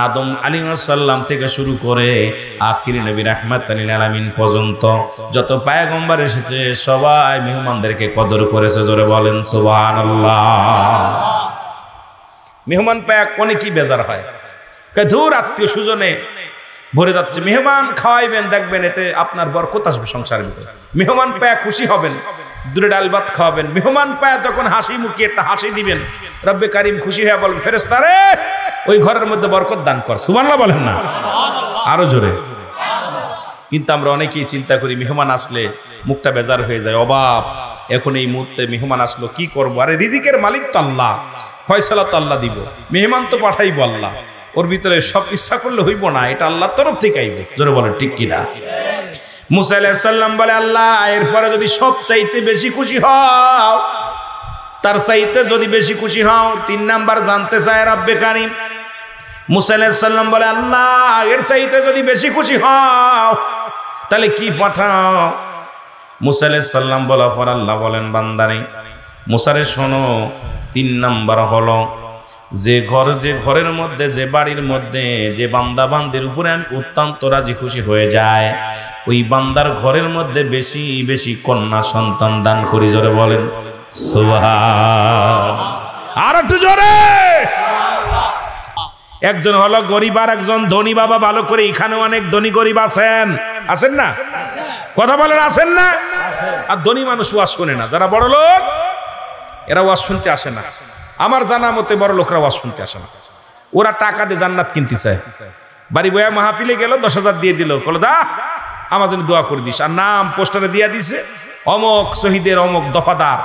আদম আলাইহিস সালাম থেকে শুরু করে আখিরি নবী রাহমাতুল লিল আলামিন পর্যন্ত যত পয়গম্বর এসেছে সবাই মেহমানদেরকে কদর করেছে। জোরে বলেন সুবহানাল্লাহ। মেহমান পায় কোনে কি বেজার হয়, ধুর আত্মীয় সুজনে ভরে যাচ্ছে, মেহমান খাওয়াইবেন, দেখবেন এতে আপনার বরকত আসবে সংসারের ভিতরে। মেহমান পায় খুশি হবেন, দূরে ডাল ভাত খাওয়াবেন। মেহমান পায় যখন হাসি মুখে একটা হাসি দিবেন, রব্বে কারিম খুশি হয়ে বলবেন ফেরেশতারে ওই ঘরের মধ্যে বরকত দান কর। সুবহানাল্লাহ বলেন না, আরো জোরে। কিন্তু আমরা অনেকেই চিন্তা করি মেহমান আসলে মুখটা বেজার হয়ে যায়, অভাব, এখন এই মুহূর্তে মেহমান আসলো কি করবো? আরে রিজিকের মালিক তো আল্লাহ, ফয়সালা তো আল্লাহ দিব, মেহমান তো পাঠাইবো আল্লাহ, ওর ভিতরে সব ইচ্ছা করলে হইব না, এটা আল্লাহর তরফ থেকে আইবে। জোরে বলেন ঠিক কিনা? মুসা আলাইহিস সালাম বলে আল্লাহ এরপরে যদি সব চাইতে বেশি খুশি হও, তার চাইতে যদি বেশি খুশি হও, 3 নাম্বার জানতে চায় রব্বে কারিম। মুসা আলাইহিস সালাম বলে আল্লাহ এর চাইতে যদি বেশি খুশি হও তাহলে কি পাঠাও? মুসা আলাইহিস সালাম বলার পর আল্লাহ বলেন বান্দারে মুসারে শোনো, 3 নাম্বার হলো যে ঘরের মধ্যে, যে বাড়ির মধ্যে যে বান্দা বান্দির উপরে আমি অত্যন্ত রাজি খুশি হয়ে যায়, ওই বান্দার ঘরের মধ্যে বেশি বেশি কন্যা সন্তান দান করি। জোরে বলেন সুবহান। আর একটু জোরে। একজন হলো গরিব আর একজন ধনী। বাবা ভালো করে, এখানে অনেক ধনী গরিব আছেন, আছেন না? কথা বলেন আছেন না? আর ধনী মানুষ ওয়াজ শোনে না, যারা বড় লোক এরা ওয়াজ শুনতে আসে না। আমার জানা মতে বড় লোকরা ওয়াজ শুনতে আসে না, ওরা টাকা দিয়ে জান্নাত কিনতে চায়। বাড়ি বয়া মাহফিলে গেল, 10,000 দিয়ে দিল, বলো দা আমার জন্য দোয়া করে দিস, আর নাম পোস্টারে দিয়ে দিছে অমক শহীদের অমক দফাদার,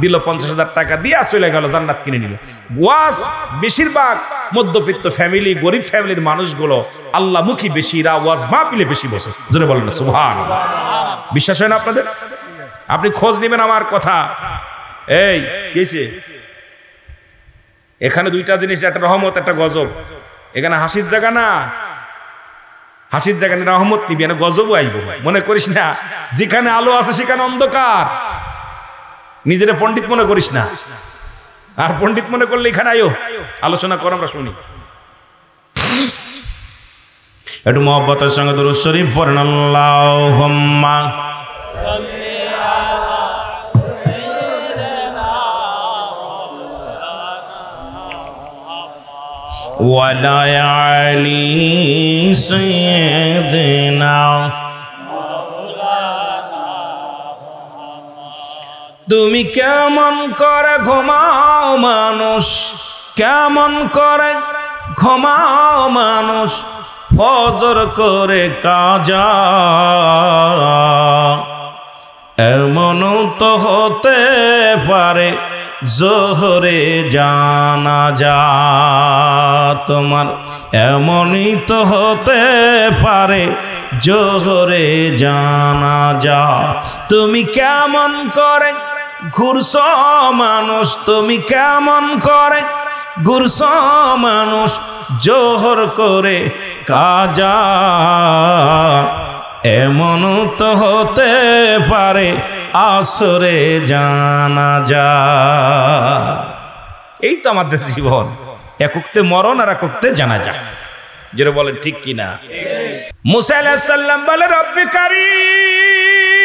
দিল 50,000 টাকা দিয়ে চলে গেল, জান্নাত কিনে নিল। ওয়াজ বেশিরভাগ মধ্যবিত্ত ফ্যামিলি, গরিব ফ্যামিলির মানুষগুলো আল্লাহমুখী বেশি, এরা ওয়াজ মাহফিলে বেশি বসে। জোরে বলেন সুবহানাল্লাহ। বিশ্বাস হয় না আপনাদের? আপনি খোঁজ নেবেন আমার কথা। এই কেছে এখানে 2টা জিনিস, একটা রহমত একটা গজব। এখানে হাসির জায়গা না, হাসির জায়গা না, রহমত নিবি না, গজবও আইব। মনে করিস না যেখানে আলো আছে সেখানে অন্ধকার, নিজের পণ্ডিত মনে করিস না। আর পণ্ডিত মনে করলে এখানে আয়ো, আলোচনা কর, আমরা শুনি। একটু মহব্বতের সঙ্গে দুরূদ শরীফ পড়েন। আল্লাহুম্মা ওয়ালা আলি সাইয়্যিদিনা। তুমি কেমন করে ঘুমাও মানুষ, কেমন করে ঘুমাও মানুষ, ফজর করে কাজা, এমনও তো হতে পারে জোহরে জানাজা তোমার, এমনই তো হতে পারে জোহরে জানাজা। তুমি কেমন করে ঘুরছ মানুষ, তুমি কেমন করে ঘুরছ মানুষ, জোহর করে কাজা, এমনও তো হতে পারে আসরে জানাজা। এই তো আমাদের জীবন, এককতে মরণ আর এককতে জানাজা। যেটা বলেন ঠিক কিনা? মুসা আলাইহিস সালাম বলে রব্বে কারীম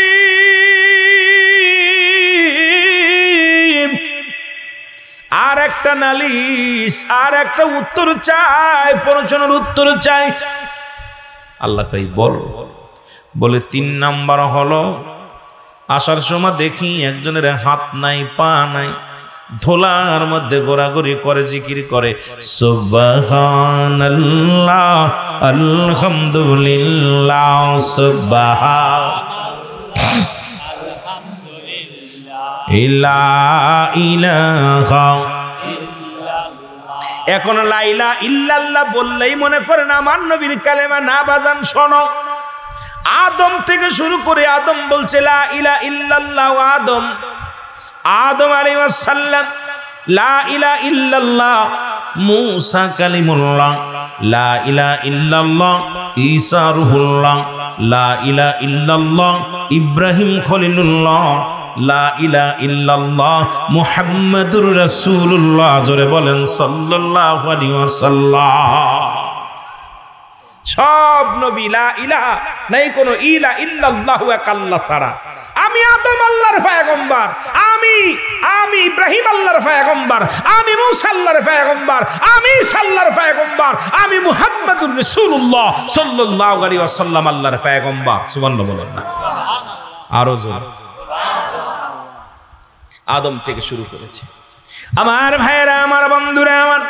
আর একটা নালিশ, আর একটা উত্তর চাই, প্রশ্নের উত্তর চাই। আল্লাহ কই বলো। বলে 3 নাম্বার হলো আসার সময় দেখি একজনের হাত নাই পা নাই, ধোলার মধ্যে গোড়াগড়ি করে, জিকির করে সুবহানাল্লাহ আলহামদুলিল্লাহ সুবহানাল্লাহ। এখন লা ইলাহা ইল্লাল্লাহ বললেই মনে পড়ে না আমার নবীর কালেমা। না বাজান শোনো, আদম থেকে শুরু করে আদম বলছে লা ইলাহা ইল্লাল্লাহ। আদম আলাইহিস সালাম লা ইলাহা ইল্লাল্লাহ মুসা কালিমুল্লাহ, লা ইলাহা ইল্লাল্লাহ ঈসা রূহুল্লাহ, লা ইলাহা ইল্লাল্লাহ ইব্রাহিম খলিলুল্লাহ, লা ইলাহা ইল্লাল্লাহ মুহাম্মাদুর রাসূলুল্লাহ। জোরে বলেন সাল্লাল্লাহু আলাইহি ওয়াসাল্লাম। সব নবী লা ইলাহা, নাই কোনো ইলা ইল্লাল্লাহু এক আল্লাহ ছাড়া। আমি আদম আল্লাহর পয়গম্বর, আমি ইব্রাহিম আল্লাহর পয়গম্বর, আমি মূসা আল্লাহর পয়গম্বর, আমি ঈসা আল্লাহর পয়গম্বর, আমি মুহাম্মাদুর রাসূলুল্লাহ সাল্লাল্লাহু আলাইহি ওয়াসাল্লাম আল্লাহর পয়গম্বর। সুবহানাল্লাহ বলেন না, আরো জোরে। আদম থেকে শুরু করেছে। আমার ভাইয়েরা, আমার বন্ধুরা, আমার